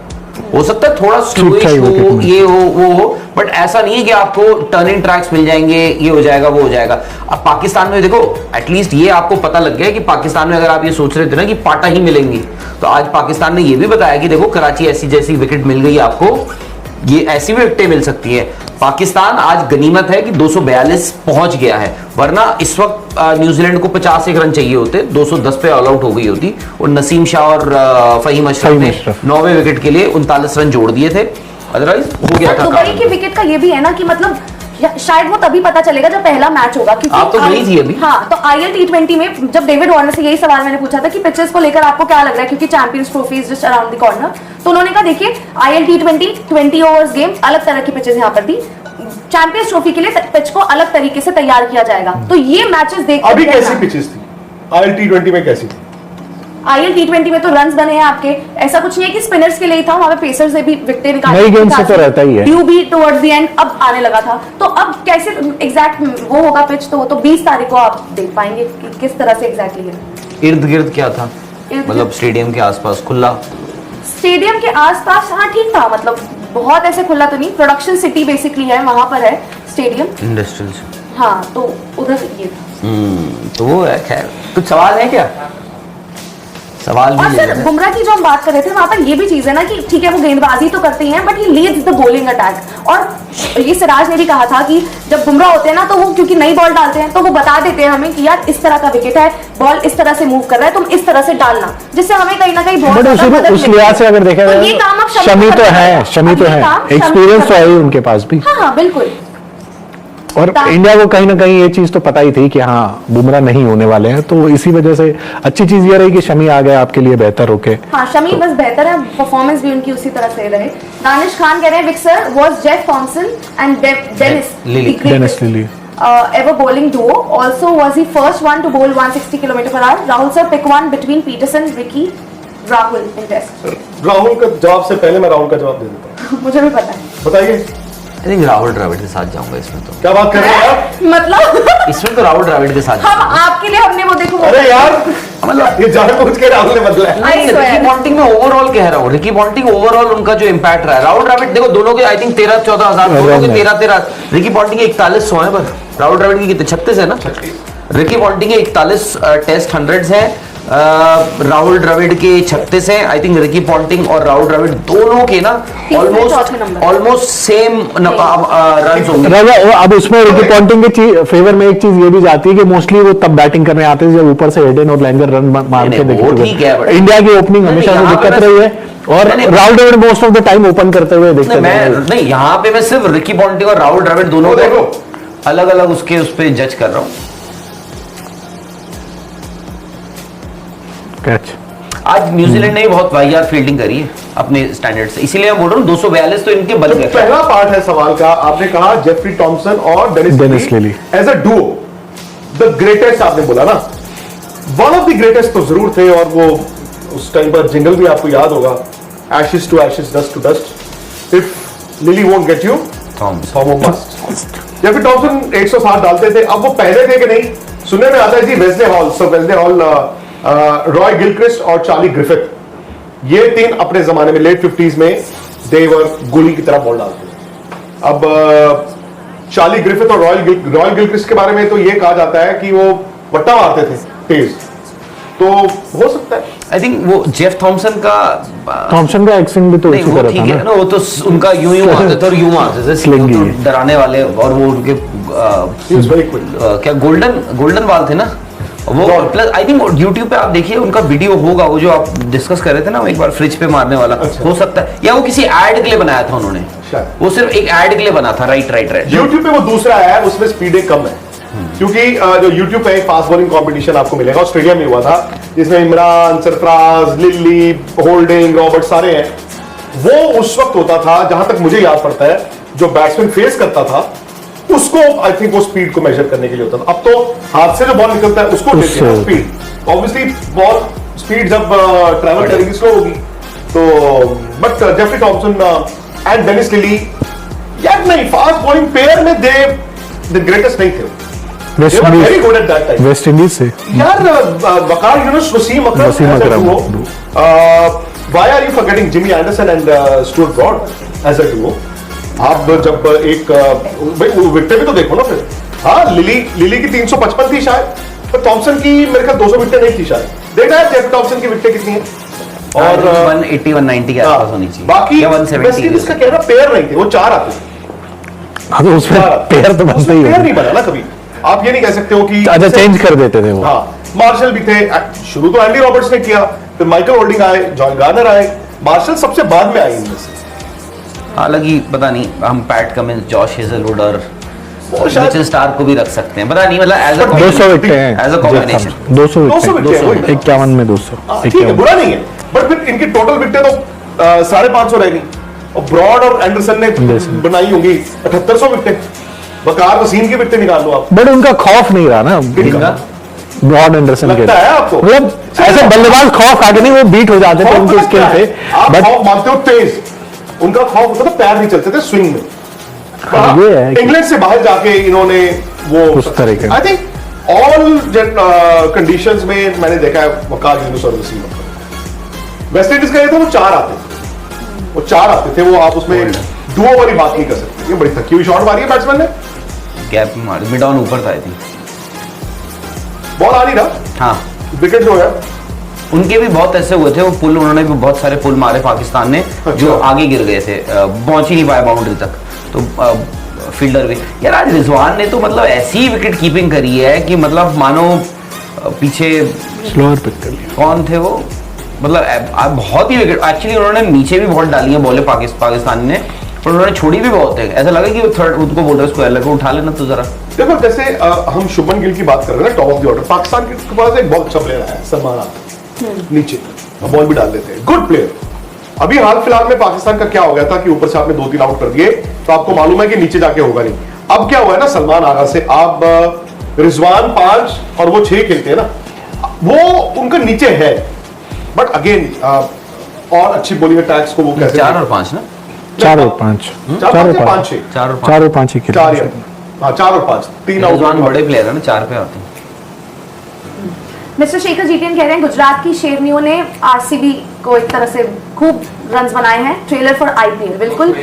हो सकता है थोड़ा स्लोइश ठीक-ठाक हो, wicket में। ये हो वो हो, बट ऐसा नहीं है कि आपको टर्निंग ट्रैक्स मिल जाएंगे, ये हो जाएगा वो हो जाएगा। अब पाकिस्तान में देखो एटलीस्ट ये आपको पता लग गया कि पाकिस्तान में अगर आप ये सोच रहे थे ना कि पाटा ही मिलेंगी, तो आज पाकिस्तान ने ये भी बताया कि देखो कराची ऐसी जैसी विकेट मिल गई आपको, ये ऐसी भी विकेटें मिल सकती है। पाकिस्तान आज गनीमत है कि 242 पहुंच गया है, वरना इस वक्त न्यूजीलैंड को 51 रन चाहिए होते, 210 पे ऑल आउट हो गई होती, और नसीम शाह और फहीम अशरफ ने 9वें विकेट के लिए 39 रन जोड़ दिए थे, अदरवाइज हो गया था दुबई काम। की विकेट का ये भी है ना कि मतलब शायद वो तभी पता चलेगा जब पहला मैच होगा, क्योंकि आप तो गई थी अभी। हाँ, तो IL T20 में जब डेविड वार्नर से यही सवाल मैंने पूछा था कि पिचेस को लेकर आपको क्या लग रहा है, क्योंकि champions trophy is just around the corner, तो उन्होंने कहा देखिए IL T20 20 ओवर्स गेम, अलग तरह की पिचेस यहाँ पर थी, चैंपियंस ट्रॉफी के लिए पिच को अलग तरीके से तैयार किया जाएगा। तो ये मैचेस देख अभी कैसी पिचेस थी? IL T20 में कैसी थी? IL T20 में तो रन्स बने हैं आपके, ऐसा कुछ नहीं है कि स्पिनर्स के लिए ही था, वहां पे पेसर्स से भी विकेटें निकाली, नई गेंद से तो रहता ही है। ड्यू भी टुवर्ड्स द एंड अब आने लगा था, तो अब कैसे एग्जैक्ट वो होगा पिच, तो वो तो 20 तारीख को आप देख पाएंगे कि किस तरह से एग्जैक्टली है। इर्द गिर्द क्या था, इर्द-गिर्द? मतलब स्टेडियम के आसपास खुला? स्टेडियम के आसपास हाँ ठीक था, मतलब बहुत ऐसे खुला तो नहीं, प्रोडक्शन सिटी बेसिकली है, वहां पर है स्टेडियम। इंडस्ट्रियल। हाँ, तो उधर ये था। तो वो है। खैर कुछ सवाल है क्या? सवाल भी और ले सर लेना। बुमराह की जो हम बात कर रहे थे वहां पर ये भी चीज है ना कि ठीक है वो गेंदबाजी तो करते ही हैं but he leads the bowling attack. और ये सिराज ने भी कहा था कि जब बुमराह होते हैं ना तो वो क्योंकि नई बॉल डालते हैं तो वो बता देते हैं हमें कि यार इस तरह का विकेट है, बॉल इस तरह से मूव कर रहा है, तुम इस तरह से डालना, जिससे हमें कहीं ना कहीं बहुत बट ज्यादा मदद उस मिलती लिहाज से अगर देखा तो ये जाए काम अब शमी तो है, शमी तो है, एक्सपीरियंस तो है ही उनके पास भी। हाँ हाँ बिल्कुल। और इंडिया को कहीं ना कहीं ये चीज तो पता ही थी कि हाँ बुमराह नहीं होने वाले हैं, तो इसी वजह से अच्छी चीज ये रही कि शमी आ गए आपके लिए बेहतर होके। हाँ शमी बस बेहतर है, परफॉर्मेंस भी उनकी उसी तरह से रहे। दानिश खान कह रहे हैं विक्सर was Jeff Thomson and Dennis Lillee. Dennis Lillee ever bowling duo. Also was he first one to bowl 160 km/h? Rahul sir, pick one between Peterson, Ricky, Rahul in test. Rahul का जवाब से पहले मैं राहुल का जवाब दे देता हूँ। मुझे भी पता है। बताइए आई थिंक राहुल द्रविड़ के साथ जाऊंगा इसमें तो। क्या बात कर रहे हैं आप? मतलब इसमें तो राहुल द्रविड़ के साथ हम आपके लिए हमने वो देखो अरे यार मतलब ये जानबूझ के राहुल ने बदला है। I swear. रिकी पॉन्टिंग में ओवरऑल कह रहा हूँ, रिकी पॉन्टिंग ओवरऑल उनका जो इम्पैक्ट रहा है। राहुल द्रविड़ देखो दोनों के आई थिंक 13-14 हजार, दोनों के 13-13, रिकी पॉन्टिंग के 4100 है, पर राहुल द्रविड़ की कितने 36 है ना। रिकी पॉन्टिंग के 41 टेस्ट 100s है, राहुल द्रविड़ के 36 हैं। आई थिंक रिकी पॉन्टिंग और राहुल द्रविड़ दोनों के ना चौथे नंबर। ऑलमोस्ट सेम रन होंगे। राजा अब उसमें रिकी पॉन्टिंग के फेवर में एक चीज ये भी जाती है कि मोस्टली वो तब बैटिंग करने आते हैं जब ऊपर से हेडन और लैंगर रन मार के नहीं, वो ठीक है, but- इंडिया की ओपनिंग नहीं, हमेशा से यहाँ पे दिक्कत मैं- रही है और नहीं, Rahul Dravid most of the time open करते हुए नहीं, दिखते मैं हैं। नहीं, यहाँ पे मैं सिर्फ रिकी पॉन्टिंग और राहुल द्रविड़ दोनों वो को देखो। अलग अलग उसके उस पे जज कर रहा हूँ। कैच आज न्यूजीलैंड ने भी बहुत वाहियात फील्डिंग करी है अपने स्टैंडर्ड से, इसीलिए मैं बोल रहा हूँ 242 तो इनके बन जो गए। पहला पार्ट है सवाल का, आपने कहा जेफरी टॉमसन और Dennis Dennis Lillee. As a duo the greatest आपने बोला ना, वन ऑफ द ग्रेटेस्ट तो जरूर थे। और वो उस टाइम पर जिंगल भी आपको याद होगा, ashes to ashes, dust to dust, if Lillee won't get you Thommo must. Jeffrey Thomson 160 डालते थे, अब वो पहले थे कि नहीं? सुनने में आता है जी Wesley Hall, sir Wesley Hall, Roy Gilchrist और चार्ली ग्रिफिथ, ये तीन अपने जमाने में लेट 50s में देवर गोली की तरह बॉल डालते थे। अब चार्ली ग्रिफिथ और रॉयल गिलक्रिस्ट के बारे में तो ये कहा जाता है कि वो वट्टा मारते थे तेज, तो हो सकता है। आई थिंक वो जेफ थॉमसन का थॉमसन का एक्शन भी तो नहीं इसी वो तरह ठीक था है ना। ना, वो तो उनका यूं मारते थे और यूं मारते थे, Slingy। वो तो डराने वाले। और वो उनके He was very quick. क्या गोल्डन बाल थे ना वो। Gone। Plus I think YouTube पे आप देखिए उनका वीडियो होगा, वो जो आप डिस्कस कर रहे थे ना एक बार फ्रिज पे मारने वाला, अच्छा। हो सकता है या वो किसी एड के लिए बनाया था उन्होंने, शायद। वो सिर्फ एक एड के लिए बना था। राइट YouTube पे वो दूसरा है, उसमें स्पीडें कम है, क्योंकि जो YouTube पे एक फास्ट बॉलिंग कंपटीशन आपको मिलेगा, ऑस्ट्रेलिया में हुआ था, जिसमें Imran, Sarfaraz, lily, holding, Robert सारे हैं। वो उस वक्त होता था, जहां तक मुझे याद पड़ता है, जो बैट्समैन फेस करता था उसको आई थिंक वो स्पीड को मेजर करने के लिए होता था। अब तो हाथ से जो बॉल निकलता है उसको लेते हैं स्पीड। ऑब्वियसली बॉल स्पीड जब ट्रैवल करेगी स्लो होगी, तो but Jeffrey Thomson and Dennis Lillee, यार नहीं, फास्ट बॉलिंग पेयर में दे द ग्रेटेस्ट नहीं थे, West they were very Indies good at that time. West Indies से यार वकार Yunus, Wasim Wasim Akram Akram. why are you forgetting Jimmy Anderson and Stuart Broad as a duo? आप जब एक भाई विकेट भी तो देखो ना फिर। हाँ, लिली की 355 थी शायद, पर थॉमसन की मेरे ख्याल 200 विकेट नहीं थी शायद। देखना है जेफ टॉमसन की विकेट कितनी है। और 180-190 के आसपास होनी चाहिए, बाकी या वेस्ट 170 इंडीज का कहना पेयर नहीं थे, वो 4 आते थे। हाँ तो उसमें पेयर तो बनता ही पेयर है। नहीं बना ना कभी, आप ये नहीं कह सकते हो कि अच्छा चेंज कर देते थे वो। हाँ, मार्शल भी थे शुरू, तो एंडी रॉबर्ट्स ने किया, फिर माइकल होल्डिंग आए, जॉन गार्नर आए, मार्शल सबसे बाद में आए इनमें से। हालांकि पता नहीं, हम पैट कमिंस, जॉश हेजलवुड और शायद- मिचेल स्टार्क को भी रख सकते हैं, पता नहीं, मतलब एज अ 200 विकेट हैं As a combination. 200 200 wicket wicket हैं, 51 में 200 हाँ, ठीक है, बुरा नहीं है, बट फिर इनकी टोटल विकेटें तो 550 रह गई, और ब्रॉड और एंडरसन ने बनाई होंगी 7800 विकेटें। वकार वसीम की विकेटें निकाल लो आप। बट उनका खौफ नहीं रहा ना इनका ब्रॉड एंडरसन के। लगता है आपको? मतलब ऐसे बल्लेबाज खौफ आके नहीं, वो बीट हो जाते थे खौफ उनके पता स्किल क्या से। है? आप बट खौफ मानते हो तेज, उनका खौफ होता था पैर नहीं चलते थे स्विंग में। हाँ, ये है कि- इंग्लैंड से बाहर जाके इन्होंने वो उस तरीके। आई थिंक ऑल कंडीशंस में मैंने देखा है वकार यूनुस और वसीम अकरम। वेस्ट इंडीज का ये था वो 4 आते थे, वो 4 आते थे, वो आप उसमें डुओ वाली बात नहीं कर सकते। ये बड़ी थकी हुई शॉट मारी है बैट्समैन ने, गैप में मार, मिड ऑन ऊपर था आई थिंक। बॉल आ नहीं रहा, हाँ विकेट जो है उनके भी बहुत ऐसे हुए थे, वो पुल उन्होंने भी बहुत सारे पुल मारे पाकिस्तान ने जो आगे गिर गए थे, पहुंच ही नहीं पाया बाउंड्री तक। तो फील्डर भी यार, आज रिजवान ने तो मतलब ऐसी विकेट कीपिंग करी है कि मतलब मानो पीछे स्लोअर पिक कर लिया। कौन थे वो, मतलब बहुत ही विकेट एक्चुअली उन्होंने नीचे भी बहुत डाली है बॉलें पाकिस्तान ने, पर उन्होंने छोड़ी भी बहुत है। ऐसा लगा कि वो थर्ड उनको बोल रहे उसको अलग उठा लेना तो जरा। देखो जैसे हम शुभमन गिल की बात कर रहे हैं ना, top of the order, Pakistan के पास एक बहुत अच्छा प्लेयर आया है सलमान आगा, नीचे बॉल भी डाल देते हैं, गुड प्लेयर। अभी हाल फिलहाल में पाकिस्तान का क्या हो गया था कि ऊपर से आपने 2-3 आउट कर दिए, तो आपको मालूम है कि नीचे जाके होगा नहीं। अब क्या हुआ है ना, सलमान आगा से आप रिजवान 5 और वो 6 खेलते हैं ना, वो उनका नीचे है, बट अगेन और अच्छी बॉलिंग अटैक्स को वो कैसे 4 और 5 ना, 4 और 5 4 और 5 6 4 और 5 ही खेले। 4 और 5 3 आउट। रिजवान बड़े प्लेयर है ना, 4 पे आते हैं। मिस्टर शेखर जीटीएन कह रहे हैं गुजरात की शेरनियों ने आरसीबी को एक तरह से खूब रन्स बनाए हैं, ट्रेलर फॉर आईपीएल। बिल्कुल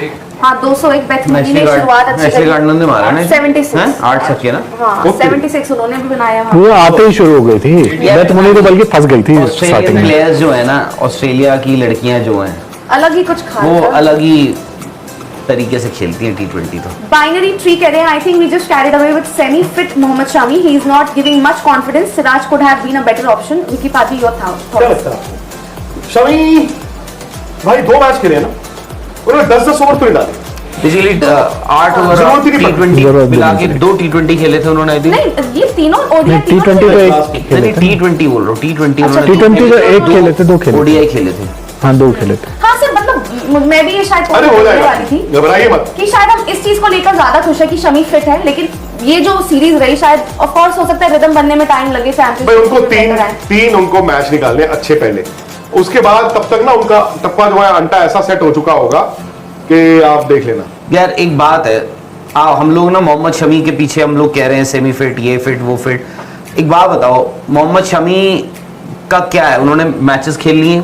हाँ, 201 बेथ मुनी ने शुरुआत अच्छी नेशनल गार्डन ने मारा ना 76 8 छक्के ना। हाँ 76 उन्होंने भी बनाया वहाँ। वो आते ही शुरू हो गई थी, बेथ मुनी तो बल्कि फंस गई थी स्टार्टिंग ऑस्ट्रेलियन में। प्लेयर्स जो है ना, ऑस्ट्रेलिया की लड़कियां जो हैं अलग ही कुछ खास वो है। अलग ही तरीके से खेलती हैं T20 तो। बाइनरी ट्री कह रहे हैं I think we just carried away with semi fit Mohammed Shami, he is not giving much confidence, Siraj could have been a better option. Vicky पाजी योर क्या थॉट्स। लगता है आपको? शमी भाई 2 मैच खेले ना, उन्होंने 10-10 ओवर तो नहीं डाले। बेसिकली 8 ओवर जरूरत ही नहीं पड़ती। T20 मिला के 2 T20 खेले थे उन्होंने। आई थिंक नहीं ये तीनों ओडीआई T20 तो एक खेले थे। T20 बोल रहा हूँ, T20 अच्छा, T20 तो एक खेले थे, 2 खेले थे। ODI खेले थे। हाँ 2 खेले थे। हाँ सर, मतलब मैं भी ये शायद अरे हो बोलने जाएगा, वाली थी घबराइए मत। कि शायद हम इस चीज को लेकर ज्यादा खुश है कि शमी फिट है, लेकिन ये जो सीरीज रही शायद ऑफ कोर्स हो सकता है रिदम बनने में टाइम लगे, भाई उनको तीन उनको मैच निकालने अच्छे पहले, उसके बाद तब तक ना उनका टप्पा जो है अंटा ऐसा सेट हो चुका होगा कि आप देख लेना। यार एक बात है, हम लोग ना मोहम्मद शमी के पीछे हम लोग कह रहे हैं सेमी फिट, ये फिट वो फिट। एक बात बताओ, मोहम्मद शमी का क्या है, उन्होंने मैचेस खेल लिए,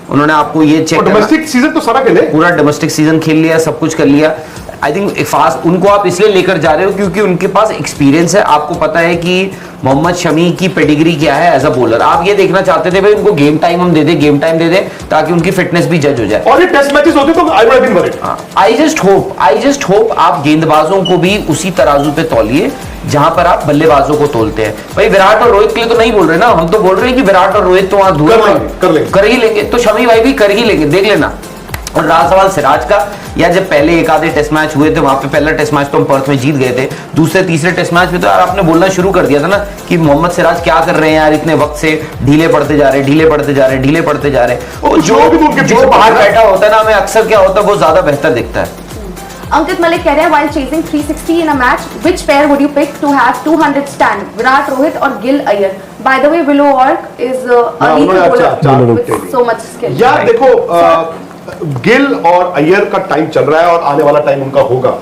उन्होंने आपको ये चेक डोमेस्टिक सीजन तो सारा खेले, पूरा डोमेस्टिक सीजन खेल लिया, सब कुछ कर लिया। आई थिंक फास्ट उनको आप इसलिए लेकर जा रहे हो क्योंकि उनके पास एक्सपीरियंस है, आपको पता है कि मोहम्मद शमी की पेडिग्री क्या है एज अ बॉलर। आप ये देखना चाहते थे भाई उनको गेम टाइम हम दे दे, गेम टाइम दे दे ताकि उनकी फिटनेस भी जज हो जाए। और ये टेस्ट मैचेस होते तो I would have been worried. I just hope आप गेंदबाजों को भी उसी तराजू पे तौलिए जहां पर आप बल्लेबाजों को तोलते हैं। भाई विराट और रोहित के लिए तो नहीं बोल रहे ना, हम तो बोल रहे हैं कि विराट और रोहित तो वहां कर ही लेंगे, तो शमी भाई भी कर ही लेंगे, देख लेना। और रहा सवाल सिराज का, या जब पहले एक आधे टेस्ट मैच हुए थे वहां पे, पहला टेस्ट मैच तो हम पर्थ में जीत गए थे, दूसरे तीसरे टेस्ट मैच में तो यार आपने बोलना शुरू कर दिया था ना कि मोहम्मद सिराज क्या कर रहे हैं यार, इतने वक्त से ढीले पड़ते जा रहे, ढीले पड़ते जा रहे, ढीले पड़ते जा रहे। और जो बाहर बैठा होता है ना, हमें अक्सर क्या होता है वो ज्यादा बेहतर दिखता है। अंकित मलिक कह रहे हैं while chasing 360 in a match, which pair would you pick to have 200 stand? Virat Rohit और Gill Iyer. By the way, Willow Orc is a lethal bowler with so much skill. यार देखो गिल और अय्यर का टाइम चल रहा है और आने वाला टाइम उनका होगा।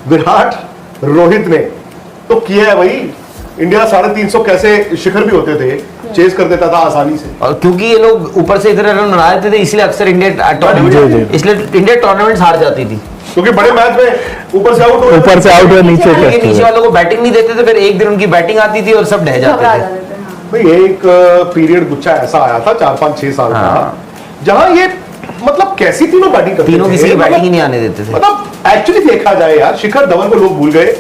विराट रोहित ने तो किया है भाई, इंडिया 350 कैसे शिखर भी होते थे, चेस कर देता था आसानी से। और क्योंकि ये लोग ऊपर से इतने रन बनाते थे इसलिए अक्सर इंडिया टूर्नामेंट, इसलिए इंडिया टूर्नामेंट हार जाती थी क्योंकि बड़े मैच में ऊपर से आउट हुए नीचे नीचे वालों को बैटिंग नहीं देते थे, फिर एक दिन उनकी बैटिंग आती थी और सब ढह जाते थे। भाई एक पीरियड गुच्छा ऐसा आया था 4-5-6 साल का, जहां ये मतलब कैसी तीनों बैटिंग करते थे, तीनों किसी की बैटिंग ही नहीं आने देते थे। मतलब एक्चुअली देखा जाए यार, शिखर धवन को लोग भूल गए।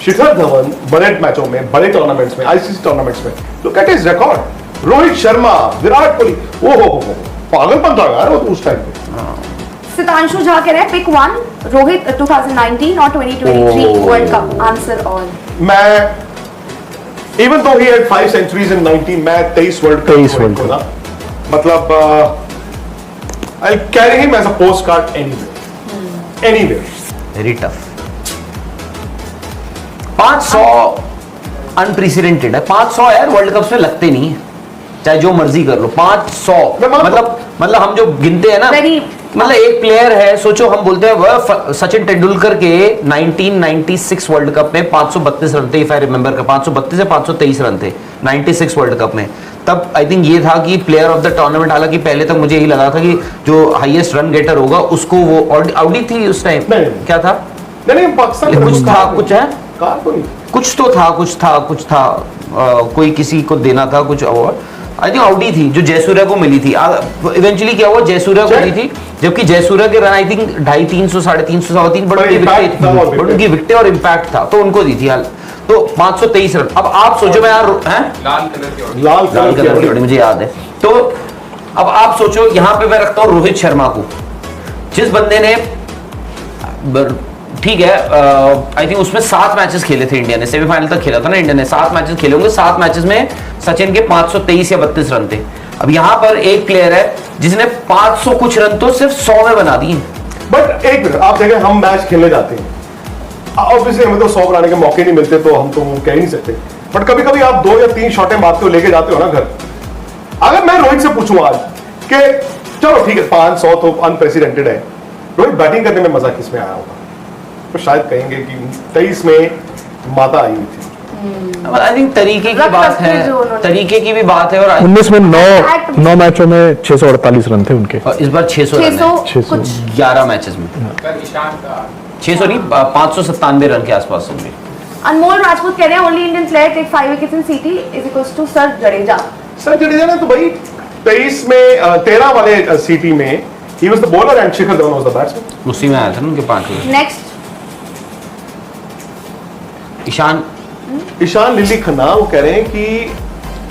शिखर धवन बड़े मैचों में, बड़े टूर्नामेंट्स में, आईसीसी टूर्नामेंट्स में, look at his record. Rohit Sharma, Virat Kohli, ओ पागलपन था यार वो उस टाइम पे। सितांशु झा कह रहे हैं पिक वन, रोहित 2019 और 2023 वर्ल्ड कप, आंसर ऑल। मैं even though he had 5 centuries इन 19, मैं 23 वर्ल्ड कप ना, मतलब I carry him as a post card anywhere. Very tough. 500 unprecedented है, 500 यार वर्ल्ड कप में लगते नहीं है, चाहे जो मर्जी कर लो। 500 मतलब हम जो गिनते हैं ना, मतलब एक प्लेयर है, सोचो हम बोलते हैं वह सचिन तेंदुलकर के 1996 वर्ल्ड कप में 532 रन थे, इफ आई रिमेंबर का 532 से 523 रन थे 96 वर्ल्ड कप में। तब आई थिंक ये था कि प्लेयर ऑफ द टूर्नामेंट, हालांकि पहले तक मुझे यही लगा था कि जो हाईएस्ट रन गेटर होगा उसको वो आउडी थी उस टाइम, क्या था नहीं पाकिस्तान कुछ था, कुछ है कार तो नहीं, कुछ था कोई किसी को देना था कुछ अवार्ड। आई थिंक आउट ही थी जो जयसूर्या को मिली थी। इवेंचुअली क्या हुआ, जयसूर्या को मिली थी, जबकि जयसूर्या के रन आई थिंक 250, 300, 350, 350, बट उनकी विकेटें और इम्पैक्ट था तो उनको दी थी हाल। तो 523 रन। अब आप सोचो, मैं यार लाल कलर की मुझे याद है। तो अब आप सोचो, यहाँ पे मैं रखता हूँ रोहित शर्मा को, जिस बंदे ने ठीक है आई थिंक उसमें 7 मैचेस खेले थे इंडिया ने, सेमीफाइनल तक खेला था ना इंडिया ने, 7 मैचेस खेले होंगे, 7 मैचेस में सचिन के 523 या 32 रन थे। अब यहाँ पर एक प्लेयर है जिसने 500 कुछ रन तो सिर्फ 100 में बना दिए। बट एक मिनट, आप देखें हम मैच खेलने जाते हैं, ऑब्वियसली हमें तो 100 बनाने के मौके नहीं मिलते तो हम तो वो कह ही नहीं सकते, बट कभी कभी आप 2 या 3 शॉटें मारते हो, लेके जाते हो ना घर। अगर मैं रोहित से पूछूं आज कि चलो ठीक है 500 तो अनप्रेसिडेंटेड है, रोहित बैटिंग करने में मजा किसमें आया होगा, तो शायद कहेंगे कि 23 में माता आई हुई थी। आई थिंक तरीके की बात है, तरीके की भी बात है। और 19 में 9 मैचों में 648 रन थे उनके, इस बार 600 रन है, कुछ 11 मैचेस में 600 नहीं 597 रन के आसपास होंगे। अनमोल राजपूत कह रहे हैं only Indian player take 5 wickets in CT is equals to sir Jadeja. Sir Jadeja ने तो भाई 23 में 13 वाले सीटी में ही was the bowler and Shikhar Dhawan was the batsman, उसी में आया था ना उनके 5 wicket. Next Ishan Lily Khanna, वो कह रहे हैं कि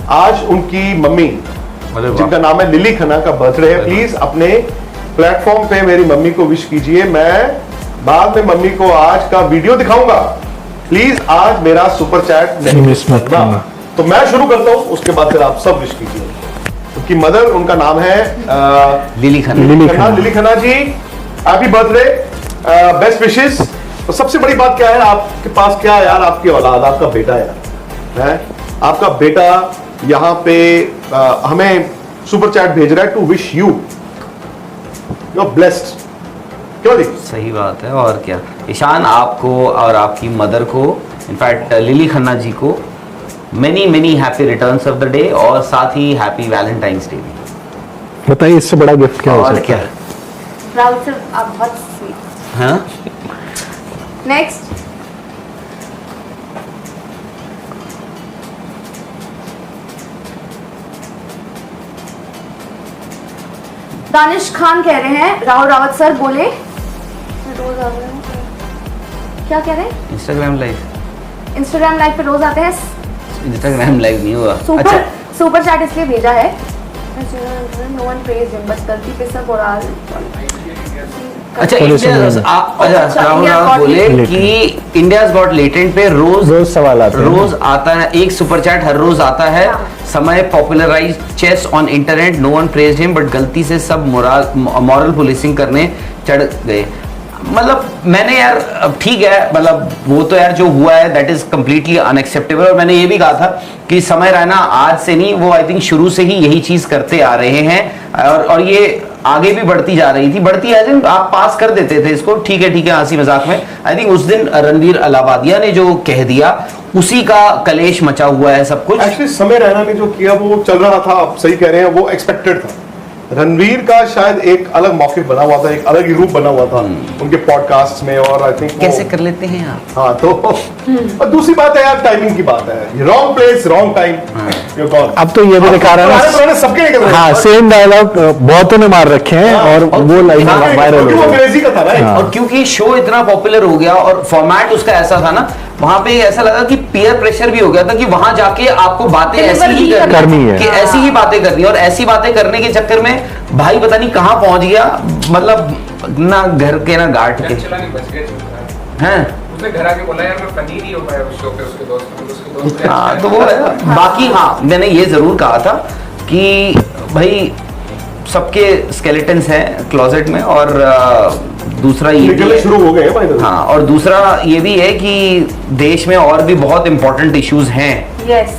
आज उनकी मम्मी जिनका नाम है लिली खन्ना का बर्थडे है, प्लीज अपने प्लेटफॉर्म पे मेरी मम्मी को विश कीजिए, मैं बाद में मम्मी को आज का वीडियो दिखाऊंगा, प्लीज आज मेरा सुपर चैट नहीं मिस मत करना। तो मैं शुरू करता हूं, उसके बाद फिर आप सब विश कीजिए। उनकी मदर, उनका नाम है lily Khanna. Lily Khanna ji, happy birthday, best wishes. तो सबसे बड़ी बात क्या है, आपके पास क्या है यार, आपकी औलाद, आपका बेटा है आपका बेटा यहाँ पे हमें सुपर चैट भेज रहा है to wish you are blessed. क्यों जी? सही बात है, और क्या। ईशान, आपको और आपकी मदर को, इनफैक्ट लिली खन्ना जी को many many happy returns of the day, और साथ ही हैप्पी वैलेंटाइंस डे भी। बताइए इससे बड़ा गिफ्ट क्या हो और सकता क्या है? राहुल सर आप बहुत स्वीट। हाँ, नेक्स्ट दानिश खान कह रहे हैं राहुल रावत सर बोले रोज आ रहे हैं, क्या कह रहे हैं? इंस्टाग्राम लाइव पे रोज आते हैं। इंस्टाग्राम लाइव नहीं हुआ। सुपर सुपर चैट इसलिए भेजा है, नो वन प्रेज हिम, बस गलती पे सब और अच्छा राहुल रावत बोले कि इंडियाज गॉट लेटेंट पे रोज सवाल आते हैं, रोज आता है, एक सुपर चैट हर रोज आता है। Samay popularise chess on internet, no one praised him, but गलती से सब मॉरल पुलिसिंग करने चढ़ गए। मतलब मैंने यार, अब ठीक है, मतलब वो तो यार जो हुआ है दैट इज कंप्लीटली अनएक्सेप्टेबल। और मैंने ये भी कहा था कि समय रैना आज से नहीं, वो आई थिंक शुरू से ही यही चीज करते आ रहे हैं, और ये आगे भी बढ़ती जा रही थी, बढ़ती है। आप पास कर देते थे इसको, ठीक है हंसी मजाक में। आई थिंक उस दिन रणवीर अलाहाबादिया ने जो कह दिया, उसी का कलेश मचा हुआ है सब कुछ। एक्चुअली समय रैना ने जो किया वो चल रहा था, आप सही कह रहे हैं, वो एक्सपेक्टेड था। रणवीर का शायद एक अलग मौके बना हुआ था, एक अलग ही रूप बना हुआ था उनके पॉडकास्ट में, और आई थिंक कैसे कर लेते हैं आप। हाँ, तो और दूसरी बात है यार, टाइमिंग की बात है, wrong place wrong time, you gone. अब तो ये भी दिखा रहा है ना, सबके निकल रहे हैं। हाँ, सेम डायलॉग बहुतों ने मार रखे हैं, और वो लाइन वायरल हो क्योंकि वो गया। अंग्रेजी का था ना। और क्योंकि शो इतना पॉपुलर हो गया और फॉर्मेट उसका ऐसा था ना, वहां पे ऐसा लगा कि पीयर प्रेशर भी हो गया था कि वहां जाके आपको बातें ऐसी ही करनी है, कि ऐसी ही बातें करनी है। और ऐसी बातें करने के चक्कर में भाई पता नहीं कहां पहुंच गया, मतलब ना घर के ना घाट के हैं। उसने घर आके बोला यार मैं पनीर ही हो पाया उस शो पे, उसके दोस्त हाँ, तो वो है। बाकी हाँ, मैंने ये जरूर कहा था कि भाई सबके स्केलेटन्स हैं क्लोजेट में, और दूसरा ये भी निकलने है, शुरू हो गए भाई। हाँ, और दूसरा ये भी है कि देश में और भी बहुत इंपॉर्टेंट इश्यूज हैं, यस,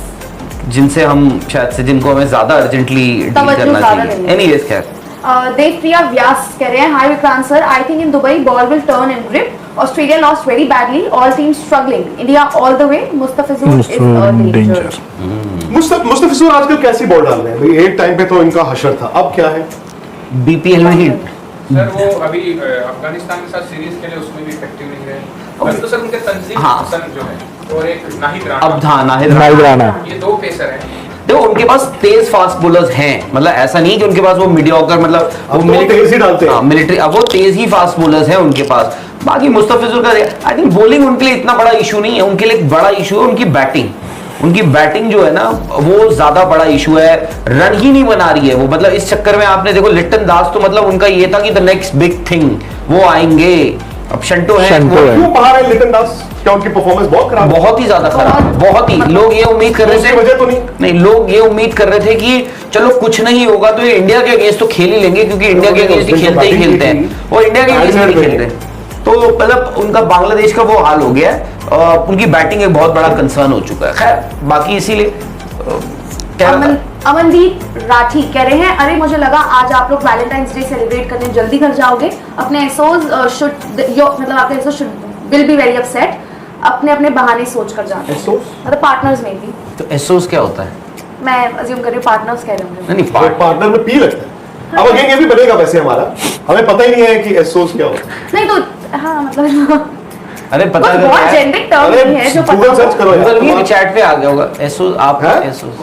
जिनसे हम शायद से, जिनको हमें ज्यादा अर्जेंटली डील करना चाहिए। एनीवेज खैर, देवप्रिया व्यास कह रहे हैं hi Vikrant sir, I think in Dubai ball will turn in grip, Australia lost very badly, all teams struggling, India all the way, Mustafizur is a danger. Mustafizur आजकल कैसी बॉल डाल रहे हैं भाई? एक टाइम पे तो इनका हशर था, अब क्या है? बीपीएल में ही सर वो अभी अफगानिस्तान के साथ सीरीज खेले, उसमें भी इफेक्टिव नहीं रहे। बस तो सर उनके तंजीम हाँ। हसन जो है, और एक नाहिद राणा, अब था नाहिद राणा, ये 2 पेसर हैं। देखो उनके पास तेज फास्ट बॉलर्स हैं, मतलब ऐसा नहीं कि उनके पास वो मीडियोकर, मतलब वो अब तो तेज ही डालते हैं। मिलिट्री, अब वो तेज ही फास्ट बॉलर्स हैं उनके पास। बाकी मुस्तफिजुर का आई थिंक बॉलिंग उनके लिए इतना बड़ा इशू नहीं है, उनके लिए एक बड़ा इशू है उनकी बैटिंग। उनकी बैटिंग जो है ना वो ज्यादा बड़ा इशू है, रन ही नहीं बना रही है वो। मतलब इस चक्कर में आपने देखो लिटन दास तो मतलब उनका ये था कि द नेक्स्ट बिग थिंग वो आएंगे। अब शंटो है, शंटो वो है। क्यों बाहर है लिटन दास? क्या उनकी परफॉर्मेंस बहुत खराब है? बहुत ही ज्यादा खराब, बहुत ही। लोग ये उम्मीद कर रहे उसकी थे, वजह तो नहीं? लोग ये उम्मीद कर रहे थे कि चलो कुछ नहीं होगा तो ये इंडिया के अगेंस्ट तो खेल ही लेंगे, क्योंकि इंडिया के अगेंस्ट ही खेलते ही खेलते हैं, वो इंडिया के अगेंस्ट नहीं खेलते। तो मतलब उनका बांग्लादेश का वो हाल हो गया है, उनकी बैटिंग एक बहुत बड़ा कंसर्न हो चुका है। खैर बाकी इसीलिए क्या अमनदीप राठी कह रहे हैं, अरे मुझे लगा आज आप लोग वैलेंटाइंस डे सेलिब्रेट करने जल्दी घर जाओगे, अपने एसोज मतलब आपके एसोज विल बी वेरी अपसेट, अपने अपने बहाने सोच कर जाते हैं, एसोस? मतलब पार्टनर्स में भी। तो एसोस क्या होता है? मैं अज्यूम कर रही हूँ पार्टनर्स कह रहे होंगे। नहीं पार्टनर में पी लगता है। अब अगेन ये भी बनेगा वैसे हमारा, हमें पता ही नहीं है कि एसोस क्या होता है। नहीं तो हाँ मतलब अरे पता कुछ बहुत जेनेरिक टर्म अरे नहीं है जो पता गूगल सर्च हो। करो गूगल भी यार। चैट पे आ गया होगा। एसोस आप हैं? एसोस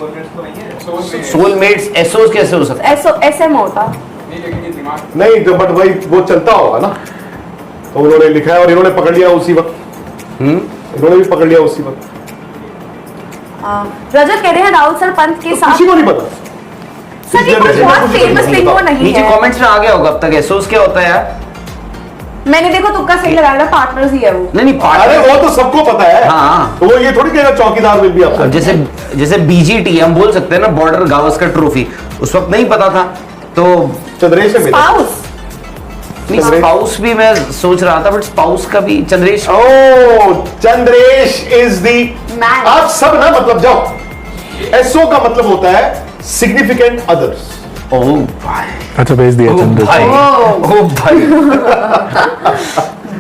सोलमेट्स एसोस कैसे हो सकता है? एसओ एसएम होता। नहीं लेकिन ये दिमाग नहीं तो बट भाई वो चलता होगा ना, तो उन्होंने लिखा है और इन्होंने पकड़ लिया उसी वक्त, इन्होंने भी पकड़ लिया उसी वक्त। रजत कह रहे हैं राहुल सर पंत के तो साथ किसी को नहीं पता। सर ये कुछ बहुत फेमस थिंग वो नहीं नीचे है। कमेंट्स में आ गया होगा अब तक। एसोस क्या होता है यार? मैंने देखो तुक्का सही लगाया, पार्टनर्स ही है वो। नहीं अरे पार्टनर, वो तो सबको पता है। हाँ। तो वो ये थोड़ी कहेगा चौकीदार विल भी आपका। जैसे जैसे बीजीटी हम बोल सकते हैं ना, बॉर्डर गावस्कर ट्रॉफी, उस वक्त नहीं पता था तो चंद्रेश से मिला। स्पाउस नहीं, स्पाउस भी मैं सोच रहा था, बट स्पाउस का भी चंद्रेश। ओ चंद्रेश इज दी। Man. आप सब ना मतलब जाओ, एसओ का मतलब होता है सिग्निफिकेंट अदर्स। ओ भाई, अच्छा भेज दिया ओ चंद्र भाई, Oh. ओ भाई।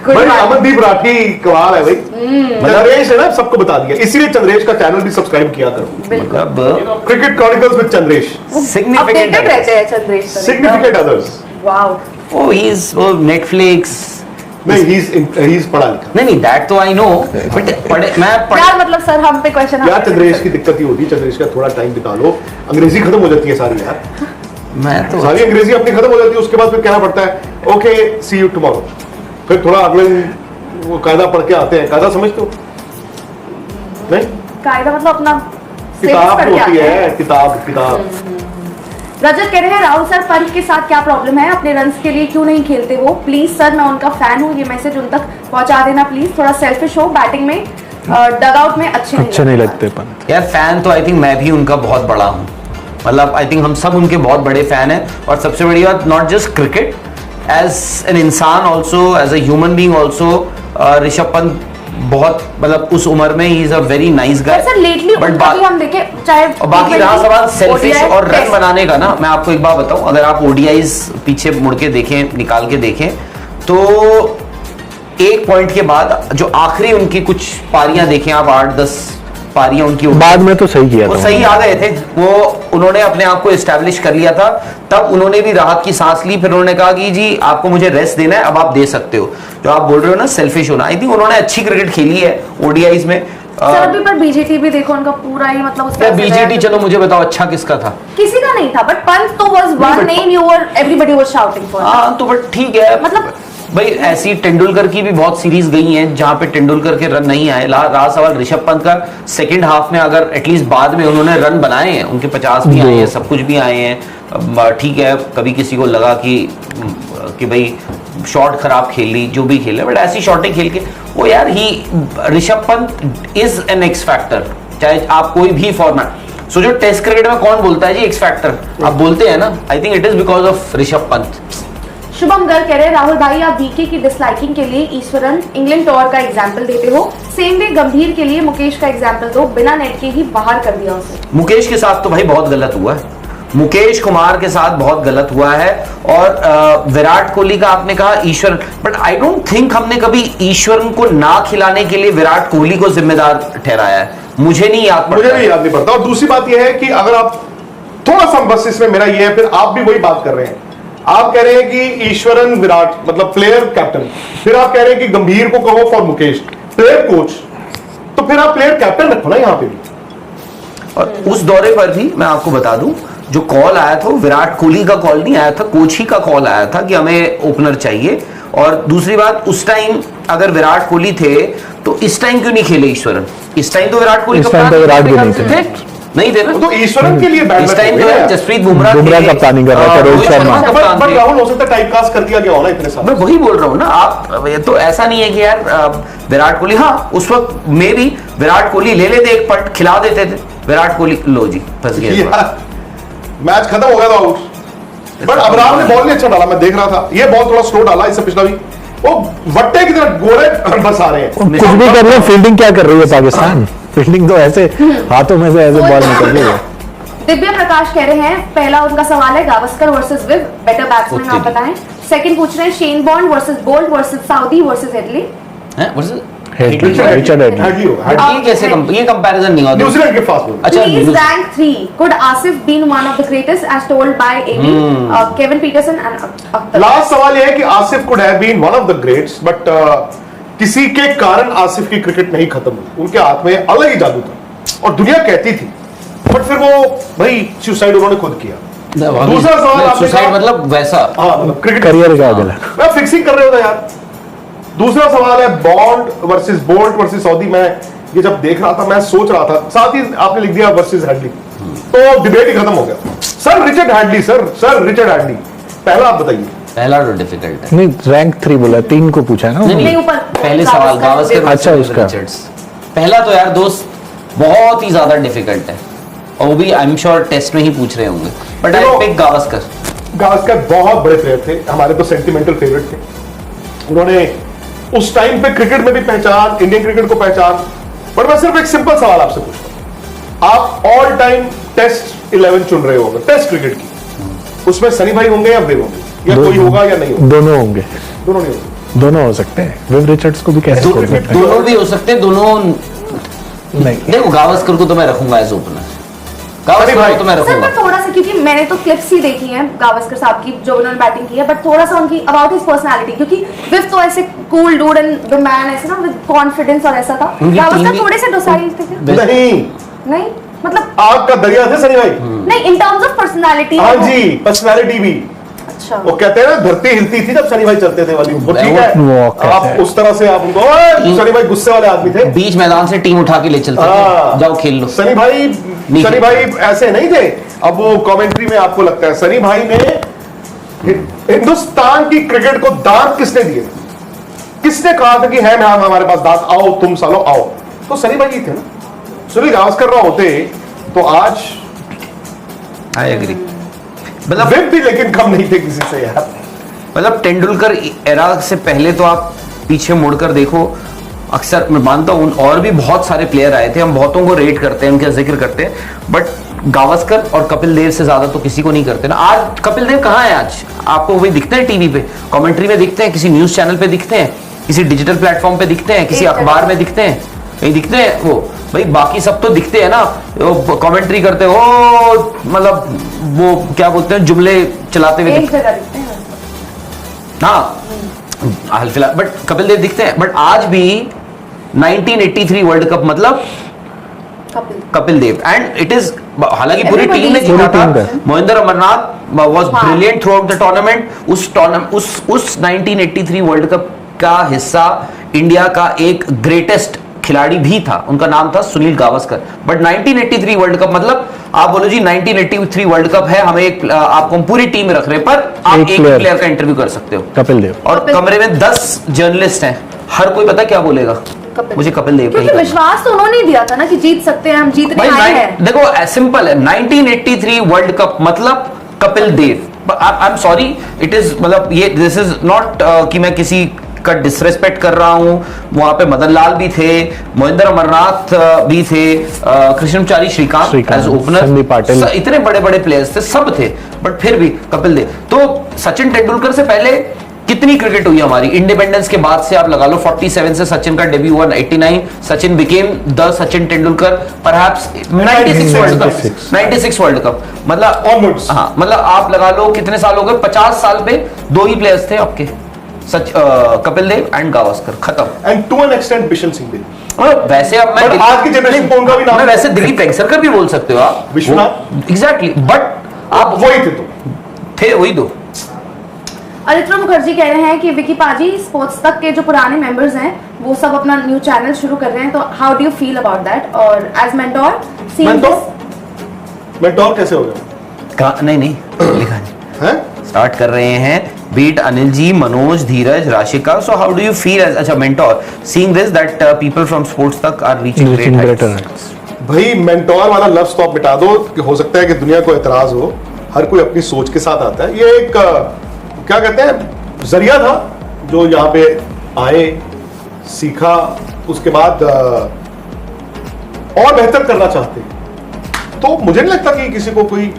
गुड भाई बाय। अमनदीप राठी कमाल है भाई। चंद्रेश है ना, सबको बता दिया, इसीलिए चंद्रेश का चैनल भी सब्सक्राइब किया करो। मतलब cricket chronicles with Chandresh, significant updated रहते हैं Chandresh sir. Significant others. Wow. Oh he is वो नेटफ्लिक्स। नहीं ही इज पढ़ा लिखा। नहीं दैट तो आई नो, बट पढ़े मैं यार मतलब सर हम पे क्वेश्चन यार चंद्रेश की दिक्कत ही होती है, चंद्रेश का थोड़ा टाइम बिता लो, अंग्रेजी खत्म हो जाती है सारी यार, मैं तो सारी अंग्रेजी अपनी खत्म हो जाती है, उसके बाद फिर कहना पड़ता है ओके सी यू टुमारो, फिर थोड़ा अगले दिन वो कायदा पढ़ के आते हैं। कायदा समझते हो? नहीं, कायदा मतलब अपना किताब पढ़ के होती आते हैं। है, किताब। रजत कह रहे हैं राहुल सर पंत के साथ क्या प्रॉब्लम है, अपने रन्स के लिए क्यों नहीं खेलते वो? प्लीज सर मैं उनका फैन हूँ, ये मैसेज उन तक पहुंचा देना प्लीज। थोड़ा सेल्फिश हो, बैटिंग में डगआउट में अच्छे नहीं लगते पंत। यार फैन तो आई थिंक मैं भी उनका बहुत बड़ा हूँ, मतलब आई थिंक हम सब उनके बहुत बड़े फैन हैं। और सबसे बड़ी बात, not just cricket, as an इंसान also, as a human being also, Rishabh Pant बहुत, मतलब उस उम्र में ही is a very nice guy. Sir lately उनका भी हम देखे, चाहे और बाकी रहा सवाल सेल्फिश ODI और रन टेस्ट। बनाने का ना, मैं आपको एक बात बताऊं, अगर आप ओडीआईज पीछे मुड़ के देखें, निकाल के देखें, तो एक पॉइंट के बाद जो आखिरी उनकी कुछ पारियां देखें आप, 8-10 पारियां उनकी बाद में तो सही किया वो था सही आ गए थे, वो उन्होंने अपने आप को एस्टैब्लिश कर लिया था। तब उन्होंने भी राहत की सांस ली, फिर उन्होंने कहा कि जी आपको मुझे रेस्ट देना है, अब आप दे सकते हो। जो आप बोल रहे हो ना सेल्फिश होना, आई थिंक उन्होंने अच्छी क्रिकेट खेली है ओडीआईज में। सर अभी पर बीजेटी भी देखो, उनका पूरा ही मतलब उस तरह से बीजेटी, रहा। चलो मुझे बताओ अच्छा किसका था? किसी का नहीं था, बट पंत तो was one name you were everybody was shouting for. हाँ तो बट ठीक है, मतलब भाई ऐसी तेंदुलकर की भी बहुत सीरीज गई हैं जहां पे तेंदुलकर के रन नहीं आए। रहा सवाल ऋषभ पंत का, सेकंड हाफ में अगर एटलीस्ट बाद में उन्होंने रन बनाए हैं, उनके 50 भी आए हैं, सब कुछ भी आए हैं, ठीक है। कभी किसी को लगा कि भाई शॉट खराब खेल ली, जो भी खेले, बट ऐसी शॉटें खेल के वो यार ही Rishabh Pant is an X factor, चाहे आप कोई भी फॉर्मेट। सो जो टेस्ट क्रिकेट में कौन बोलता है जी एक्स फैक्टर, आप बोलते हैं ना, I think it is because of Rishabh Pant. Shubham Garg कह रहे हैं राहुल भाई आप बीके की डिसलाइकिंग के लिए ईश्वरन इंग्लैंड टूर का एग्जाम्पल देते हो, सेम वे गंभीर के लिए मुकेश का एग्जाम्पल दो, बिना नेट के ही बाहर कर दिया उसे। मुकेश के साथ तो भाई बहुत गलत हुआ है, मुकेश कुमार के साथ बहुत गलत हुआ है। और विराट कोहली का आपने कहा ईश्वर, बट आई डोंट थिंक हमने कभी ईश्वरन को ना खिलाने के लिए विराट कोहली को जिम्मेदार ठहराया है, मुझे नहीं याद पड़ता। मुझे नहीं याद नहीं पड़ता। और दूसरी बात यह है कि अगर आप थोड़ा सा बस इसमें मेरा ये है, फिर आप भी वही बात कर रहे हैं, आप कह रहे हैं कि ईश्वरन विराट मतलब प्लेयर कैप्टन, फिर आप कह रहे हैं कि गंभीर को कहो फॉर मुकेश प्लेयर कोच, तो फिर आप प्लेयर कैप्टन रखो ना यहाँ पे भी। और उस दौरे पर भी मैं आपको बता दूं, जो कॉल आया था वो विराट कोहली का कॉल नहीं आया था, कोच ही का कॉल आया था कि हमें ओपनर चाहिए। और दूसरी बात, उस टाइम अगर विराट कोहली थे तो इस टाइम क्यों नहीं खेले ईश्वरन? इस टाइम तो विराट कोहली इस टाइम तो विराट भी नहीं थे। नहीं थे ना, तो ईश्वरन के लिए बैट इस टाइम तो जसप्रीत बुमराह कप्तानी कर रहा था, रोहित शर्मा। बट राहुल हो सकता है टाइपकास्ट कर दिया गया होना इतने साल। मैं वही बोल रहा हूँ ना, आप ये तो ऐसा नहीं है कि यार विराट कोहली, हाँ उस वक्त में भी विराट कोहली ले लेते एक पट, खिला देते थे विराट कोहली, लो जी फंस गया, मैच खत्म हो गया था आउट। बट अब्राहम ने बॉल नहीं अच्छा डाला, मैं देख रहा था, ये बॉल थोड़ा स्लो डाला, इससे पिछला भी वो वट्टे की तरह गोले बस आ रहे हैं। कुछ भी कर रहे, फील्डिंग क्या कर रही है पाकिस्तान? फील्डिंग तो ऐसे हाथों में से ऐसे बॉल निकल रही है। दिव्या प्रकाश कह रहे हैं, पहला उनका सवाल है Gavaskar versus Viv, better batsman आप बताएं। सेकंड पूछ रहे हैं Shane Bond versus Boult versus Southee versus Hadlee. Richard Hadlee. Hadlee होगा, ये कैसे ये कंपैरिजन नहीं होता? न्यूजीलैंड के फास्ट बॉलर। अच्छा, Please rank 3. Could Asif been one of the greatest as told by AB, Kevin Peterson and Akhtar? Last सवाल ये है कि Asif could have been one of the greats, but किसी के कारण आसिफ की क्रिकेट नहीं खत्म हुई। उनके हाथ में अलग ही जादू था और दुनिया कहती थी, बट फिर वो भाई सुसाइड उन्होंने खुद किया। दूसरा सवाल आपने सुसाइड कहा, मतलब वैसा, हाँ मतलब क्रिकेट करियर का अगला। मैं फिक्सिंग कर रहे होता यार। दूसरा सवाल है bond versus Boult versus Saudi. मैं ये जब देख रहा था मैं सोच रहा था, साथ ही आपने लिख दिया वर्सेस हेडली, तो डिबेट ही खत्म हो गया। Sir Richard Hadlee, sir Richard Hadlee, पहला आप बताइए। पहला तो डिफिकल्ट है। नहीं, रैंक 3 बोला, 3 को पूछा है ना नहीं, ऊपर पहले सवाल गावस्कर अच्छा, उसका। रिचर्ड्स। पहला तो यार दोस्त बहुत ही ज्यादा डिफिकल्ट है, और वो भी आई एम श्योर टेस्ट में ही पूछ रहे होंगे, but I pick Gavaskar. Gavaskar बहुत बड़े प्लेयर थे, हमारे तो सेंटिमेंटल फेवरेट थे। उन्होंने उस टाइम पे क्रिकेट में भी पहचान, इंडियन क्रिकेट को पहचान। बट मैं सिर्फ एक सिंपल सवाल आपसे पूछता हूं, आप ऑल टाइम टेस्ट 11 चुन रहे होंगे टेस्ट क्रिकेट की, उसमें सनी भाई होंगे या विव होंगे, या कोई होगा या नहीं होगा? दोनों होंगे, दोनों नहीं होंगे। दोनों हो सकते हैं। विव रिचर्ड्स को भी कैसे छोड़ सकते हैं? दोनों भी हो सकते हैं, दोनों नहीं, देखो गावस्कर को तो मैं रखूंगा एज ओपनर, गावस्कर को तो मैं सर रखूंगा। मैं थोड़ा सा, क्योंकि मैंने तो क्लिप्स ही देखी हैं गावस्कर साहब की जो उन्होंने बैटिंग की है, बट थोड़ा सा उनकी अबाउट हिज पर्सनालिटी, क्योंकि विव तो ऐसे cool dude and the man ऐसे ना विद कॉन्फिडेंस और ऐसा था, उनकी गावस्कर टीम थोड़े से डोसाइल थे क्या? नहीं, नहीं मतलब आग का दरिया थे सनी भाई। नहीं, इन टर्म्स ऑफ पर्सनालिटी। हाँ जी, पर्सनालिटी भी। अच्छा, वो कहते हैं ना धरती हिलती थी जब सनी भाई चलते थे वाली, वो ठीक है। वो कहते आप हैं। उस तरह से आप उनको, ओए, सनी भाई गुस्से वाले आदमी थे। बीच मैदान से टीम उठा के ले चलते हाँ। थे, जाओ खेल लो। सनी भाई ऐसे नहीं थे। अब वो कमेंट्री में आपको लगता है सनी भाई ने हिंदुस्तान की क्रिकेट को दांत किसने दिए? किसने कहा था कि है ना हमारे पास दांत, आओ तुम सालो आओ? तो सनी भाई ही थे ना। सुनील गावस्कर ना होते तो आज आई एग्री, मतलब विव भी लेकिन कम नहीं थे किसी से यार। मतलब तेंदुलकर एरा से पहले तो आप पीछे मुड़कर देखो, अक्सर मैं मानता हूँ और भी बहुत सारे प्लेयर आए थे, हम बहुतों को रेट करते हैं, उनका जिक्र करते हैं, बट गावस्कर और कपिल देव से ज्यादा तो किसी को नहीं करते ना। आज कपिल देव कहाँ है? आज आपको वही दिखते हैं टीवी पे, कमेंट्री में दिखते हैं, किसी न्यूज चैनल पे दिखते हैं, किसी डिजिटल प्लेटफॉर्म पे दिखते हैं, किसी अखबार में दिखते हैं, कहीं दिखते हैं वो भाई, बाकी सब तो दिखते हैं ना, कमेंट्री करते हो, मतलब वो क्या बोलते हैं, जुमले चलाते हुए एक जगह दिखते हैं। हाँ हाल फिलहाल, बट कपिल देव दिखते हैं। बट आज भी 1983 वर्ल्ड कप मतलब Kapil Dev, and it is, हालांकि पूरी Everybody टीम ने is जीता था। पूरी मोहिंदर अमरनाथ वाज हाँ। Brilliant through out the tournament. उस 1983 वर्ल्ड कप का हिस्सा इंडिया का एक ग्रेटेस्ट खिलाड़ी भी था, उनका नाम था Sunil Gavaskar. But 1983 world cup मतलब आप बोलो जी 1983 वर्ल्ड कप है, हमें एक आपको हम पूरी टीम में रख रहे हैं, पर आप एक प्लेयर का इंटरव्यू कर सकते हो, कपिल देव। और कमरे में 10 जर्नलिस्ट हैं, हर कोई पता क्या बोलेगा? मुझे कपिल देव क्योंकि विश्वास तो उन्होंने दिया था ना कि जीत सकते हैं, हम जीतने आए हैं। देखो सिंपल है, 1983 वर्ल्ड कप मतलब Kapil Dev. I am sorry, it is मतलब ये दिस इज नॉट कि मैं किसी का डिसरेस्पेक्ट कर रहा हूं, वहां पे मदन लाल भी थे, मोहिंदर अमरनाथ भी थे, कृष्णचारी श्रीकांत एज ओपनर, संदीप पाटिल, इतने बड़े बड़े प्लेयर्स थे, सब थे, बट फिर भी कपिल देव। तो सचिन तेंदुलकर से पहले कितनी क्रिकेट हुई हमारी इंडिपेंडेंस के बाद से, आप लगा लो 47 से सचिन का डेब्यू हुआ, 89 Sachin became the Sachin Tendulkar, perhaps 96 world cup मतलब Onwards। हाँ, मतलब आप लगा लो कितने साल हो गए, 50 साल पे 2 ही प्लेयर्स थे आपके, सच कपिल देव एंड गावस्कर खत्म। And to an extent Bishan Singh भी। मतलब वैसे अब मैं But आज की generation को उनका भी नाम- मैं वैसे दिलीप वेंगसरकर भी बोल सकते हो आप, विश्वनाथ। एग्जैक्टली, बट आप वही थे तो थे वही दो। अरित्रा मुखर्जी कह रहे हैं कि विकी पाजी स्पोर्ट्स तक के जो पुराने मेंबर्स हैं वो सब अपना न्यू चैनल शुरू कर रहे हैं, तो how do you feel about that? और एज मेंटोर मेंटोर कैसे हो गया नहीं लिखा है? स्टार्ट कर रहे हैं बीट Anil ji, Manoj, Dheeraj, Rashika. So how do you feel as अच्छा mentor seeing this that people from sports तक आर रीचिंग ग्रेट हाइट्स? भाई मेंटोर वाला लफ्ज तो आप मिटा दो कि हो सकता है कि दुनिया को एतराज हो, हर कोई अपनी सोच के साथ आता है। ये एक क्या कहते हैं जरिया था जो यहाँ पे आए, सीखा, उसके बाद और बेहतर करना चाहते हैं। तो मुझे नहीं लगता कि किसी को कोई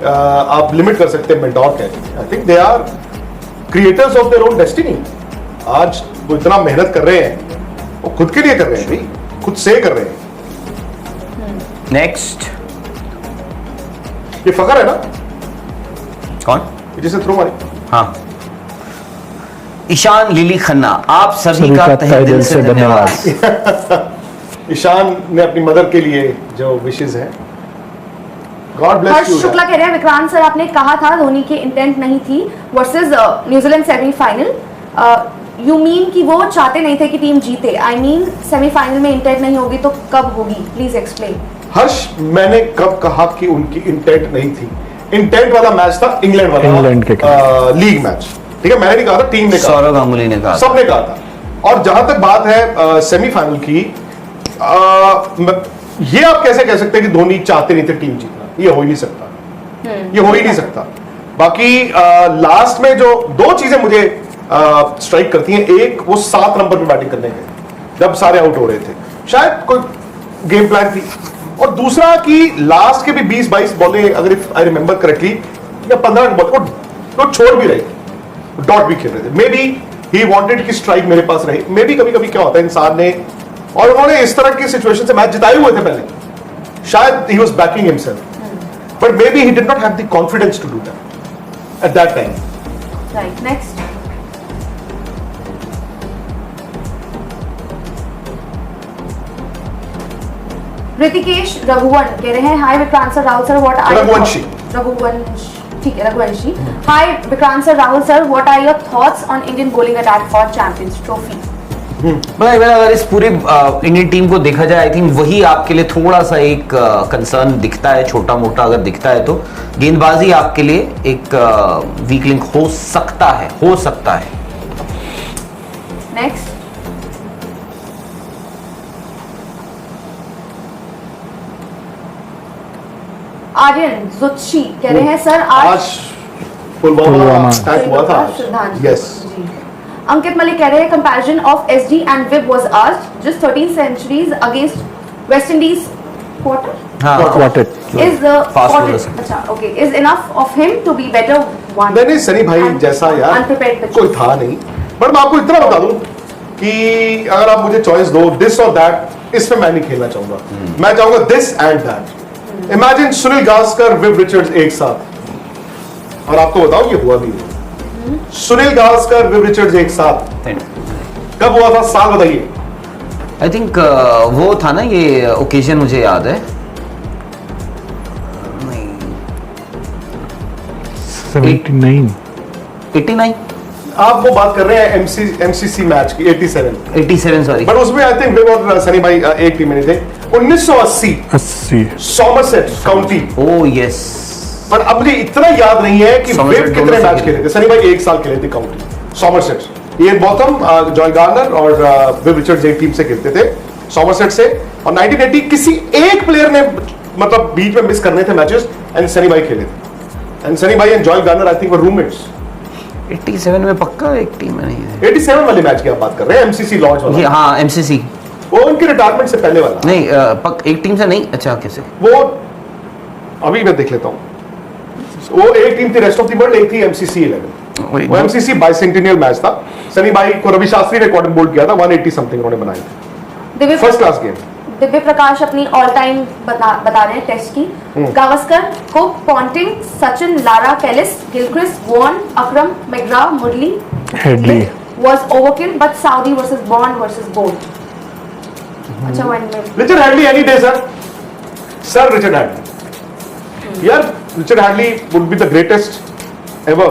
आप लिमिट कर सकते हैं मेंटोर कह। I think they are creators of their own destiny. आज वो इतना मेहनत कर रहे हैं, वो खुद के लिए कर रहे हैं भाई, खुद से कर रहे हैं। नेक्स्ट ये फखर है ना कौन? ये जिसे थ्रो मारी। हाँ, ईशान लिली खन्ना, आप सभी का तहे दिल से धन्यवाद। ईशान ने अपनी मदर के लिए जो विशेष है, God bless Harsh you. Shukla कह रहे हैं विक्रांत सर आपने कहा था धोनी की इंटेंट नहीं थी versus New Zealand semifinal, you mean कि वो चाहते नहीं थे कि टीम जीते? आई मीन सेमीफाइनल में इंटेंट नहीं होगी तो कब होगी? Please explain. हर्ष, मैंने कब कहा कि उनकी इंटेंट नहीं थी? इंटेंट वाला मैच था इंग्लैंड वाला, इंग्लैंड के लीग मैच, ठीक है? मैंने नहीं कहा था, टीम ने कहा, सौरव गांगुली ने कहा, सबने कहा था। और जहां तक बात है सेमीफाइनल की, ये आप कैसे कह सकते हैं कि धोनी चाहते नहीं थे टीम जीतना? ये हो ही नहीं सकता, ये हो ही नहीं सकता। बाकी लास्ट में जो दो चीजें मुझे स्ट्राइक करती हैं, एक वो 7 नंबर पे बैटिंग करने गए जब सारे आउट हो रहे थे, शायद कोई गेम प्लान थी। और दूसरा कि लास्ट के भी 20-22 बॉलें, अगर आई रिमेंबर करेक्टली, या 15 बॉल वो छोड़ भी रहे थे, डॉट भी खेल रहे थे। मे बी ही वांटेड कि स्ट्राइक मेरे पास रहे। मे बी कभी कभी क्या होता है इंसान ने, और उन्होंने इस तरह की सिचुएशन से मैच जिताए हुए थे पहले, शायद he was backing himself, but maybe he did not have the confidence to do that at that time. Right, next. Ritikesh Raghuvan कह रहे हैं hi Vikrant sir, Rahul sir, what are Raghuvanshi. Raghuvanshi, ठीक है, Raghuvanshi. Hi Vikrant sir, Rahul sir, what are your thoughts on Indian bowling attack for champions trophy? अगर इस पूरी Indian team को देखा जाए, आई थिंक वही आपके लिए थोड़ा सा एक कंसर्न दिखता है, छोटा मोटा अगर दिखता है तो गेंदबाजी आपके लिए एक वीक लिंक हो सकता है। नेक्स्ट। आर्यन जुत्शी कह रहे हैं सर आज पुलवामा अटैक हुआ था। श्रद्धांजलि। यस। जी। अंकित मलिक कह रहे हैं comparison of SD and Viv was asked, just 13 centuries against West Indies quarter is the Fast bowlers. अच्छा, okay, is enough of him to be better one? नहीं सनी भाई जैसा यार unprepared pitches. कोई था नहीं, बट मैं आपको इतना बता दूं कि अगर आप मुझे चॉइस दो दिस और दैट, इसमें मैं नहीं खेलना चाहूंगा। मैं चाहूंगा this and that. Imagine Sunil Gavaskar, Viv Richards एक साथ, और आपको बताओ ये हुआ भी है। सुनील गावस्कर, विव रिचर्ड्स एक साथ कब हुआ था? साल बताइए। आई थिंक वो था ना, ये ओकेजन मुझे याद है, 89 आप वो बात कर रहे हैं एमसीसी मैच की, 87 सॉरी, बट उसमें आई थिंक विव और सनी भाई एक टीम में थे। 1980 सॉमरसेट काउंटी। ओह यस, पर अब मुझे इतना याद नहीं है कि सॉमरसेट विव कितने दोनों से मैच खेले। खेले थे। सनी भाई एक साल खेले थे काउंटी सॉमरसेट। ये बॉथम, जॉय गार्नर और विव रिचर्ड्स एक टीम से खेलते थे सॉमरसेट से। और 1980 किसी एक प्लेयर ने मतलब बीच में मिस करने थे मैचेस, एंड सनी भाई खेले थे। एंड सनी भाई and Joy Garner I think were roommates. 87 में पक्का एक टीम में नहीं है। 87 वाले मैच की आप बात कर रहे हैं, एमसीसी लॉन्च ये वाला। हाँ एमसीसी वो उनके रिटायरमेंट से पहले वाला। नहीं, एक टीम से नहीं। अच्छा कैसे? वो अभी मैं देख लेता हूँ। वो एक टीम थी रेस्ट ऑफ द वर्ल्ड, एक थी एमसीसी 11। वो एमसीसी बाइसेंटेनियल मैच था। सनी भाई को रवि शास्त्री ने क्वार्टर बोल्ड किया था, 180 समथिंग उन्होंने बनाई थी। Divya first class game. Divya Prakash अपनी ऑल टाइम बता रहे हैं टेस्ट की। Gavaskar, Cook, Ponting, Sachin, Lara, Kallis, Gilchrist, Warne, Akram, McGrath, Murali, Hadlee, was overkill, but Saudi versus Bond versus Gold. अच्छा one day Richard Hadlee any day sir Richard Hadlee यार, Richard Hadlee would be the greatest ever.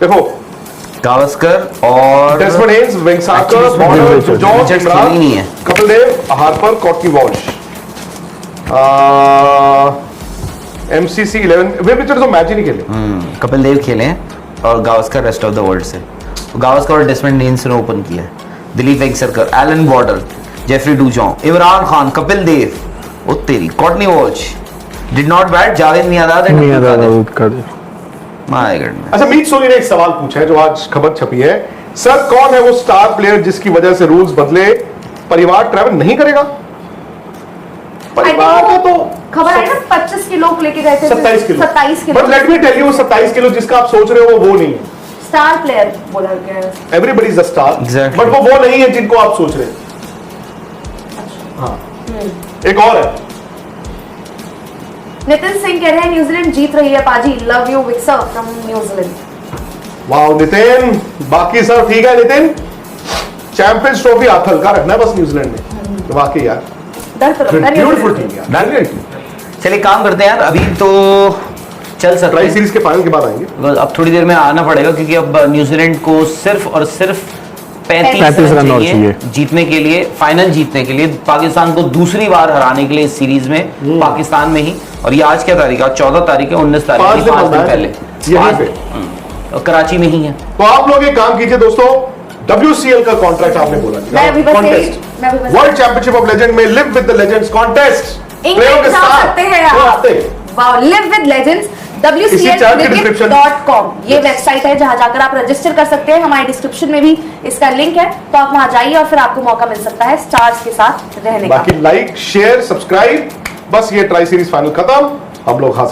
देखो गावस्कर और Desmond Haynes, Vengsarkar, Actually, Border, Richards George, खेली इमरान, नहीं है। Kapil Dev, Harper, Courtney Walsh, MCC 11 वे Richards तो match ही नहीं खेले। कपिल देव खेले हैं और Gavaskar rest of the world से। तो गावस्कर और डेस्मंड हेन्स ने ओपन किया है। Dilip Vengsarkar, Allan Border, Jeffrey Dujon, Imran Khan, Kapil Dev, ओ तेरी, Courtney Walsh, did not bat, Javed Miandad and Miandad का माय गॉड। अच्छा, मीत सोनी ने एक सवाल पूछा है जो आज खबर छपी है, सर कौन है वो स्टार प्लेयर जिसकी वजह से रूल्स बदले, परिवार ट्रैवल नहीं करेगा? परिवार का तो खबर आई ना 25 किलो लेके गए थे 27 kilo 27 kilo but let me tell you 27 kilo जिसका आप सोच रहे हो वो नहीं है। स्टार प्लेयर बोला गया है। Everybody is a star, Exactly. But वो नहीं है जिनको आप सोच रहे हैं। हाँ, एक और है, नितिन सिंह कह रहे हैं न्यूजीलैंड जीत रही है पाजी, love you विक्सर from New Zealand. Wow Nitin, बाकी सब ठीक है नितिन, चैंपियंस ट्रॉफी हाथ हल्का रखना है बस न्यूजीलैंड ने। तो वाकई यार ब्यूटीफुल टीम यार, brilliant team। चलिए काम करते हैं यार, अभी तो चल सकते ट्राई हैं। सीरीज के फाइनल के बाद आएंगे। बिकॉज़ अब थोड़ी देर में आना पड़ेगा क्योंकि अब न्यूजीलैंड को सिर्फ और सिर्फ 35 रन और चाहिए चाहिए जीतने के लिए, फाइनल जीतने के लिए, पाकिस्तान को दूसरी बार हराने के लिए इस सीरीज में पाकिस्तान में ही। और ये आज क्या तारीख है? 14 तारीख है, 19 तारीख है, 5 दिन पहले यहीं पे। और कराची में ही है। तो आप लोग एक काम कीजिए दोस्तों, WCL का कॉन्ट्रैक्ट आपने बोला, मैं भी बस कॉन्टेस्ट मैं भी बस वर्ल्ड चैंपियनशिप ऑफ लेजेंड में live with the legends contest England जा सकते हैं आप। वाओ, लिव विद लेजेंड्स इसी चैनल के description- WCLcricket.com ये वेबसाइट है जहां जाकर आप रजिस्टर कर सकते हैं। हमारे डिस्क्रिप्शन में भी इसका लिंक है, तो आप वहां जाइए और फिर आपको मौका मिल सकता है स्टार्स के साथ रहने का। बाकी लाइक शेयर सब्सक्राइब, बस ये ट्राई सीरीज फाइनल खत्म, हम लोग हाथ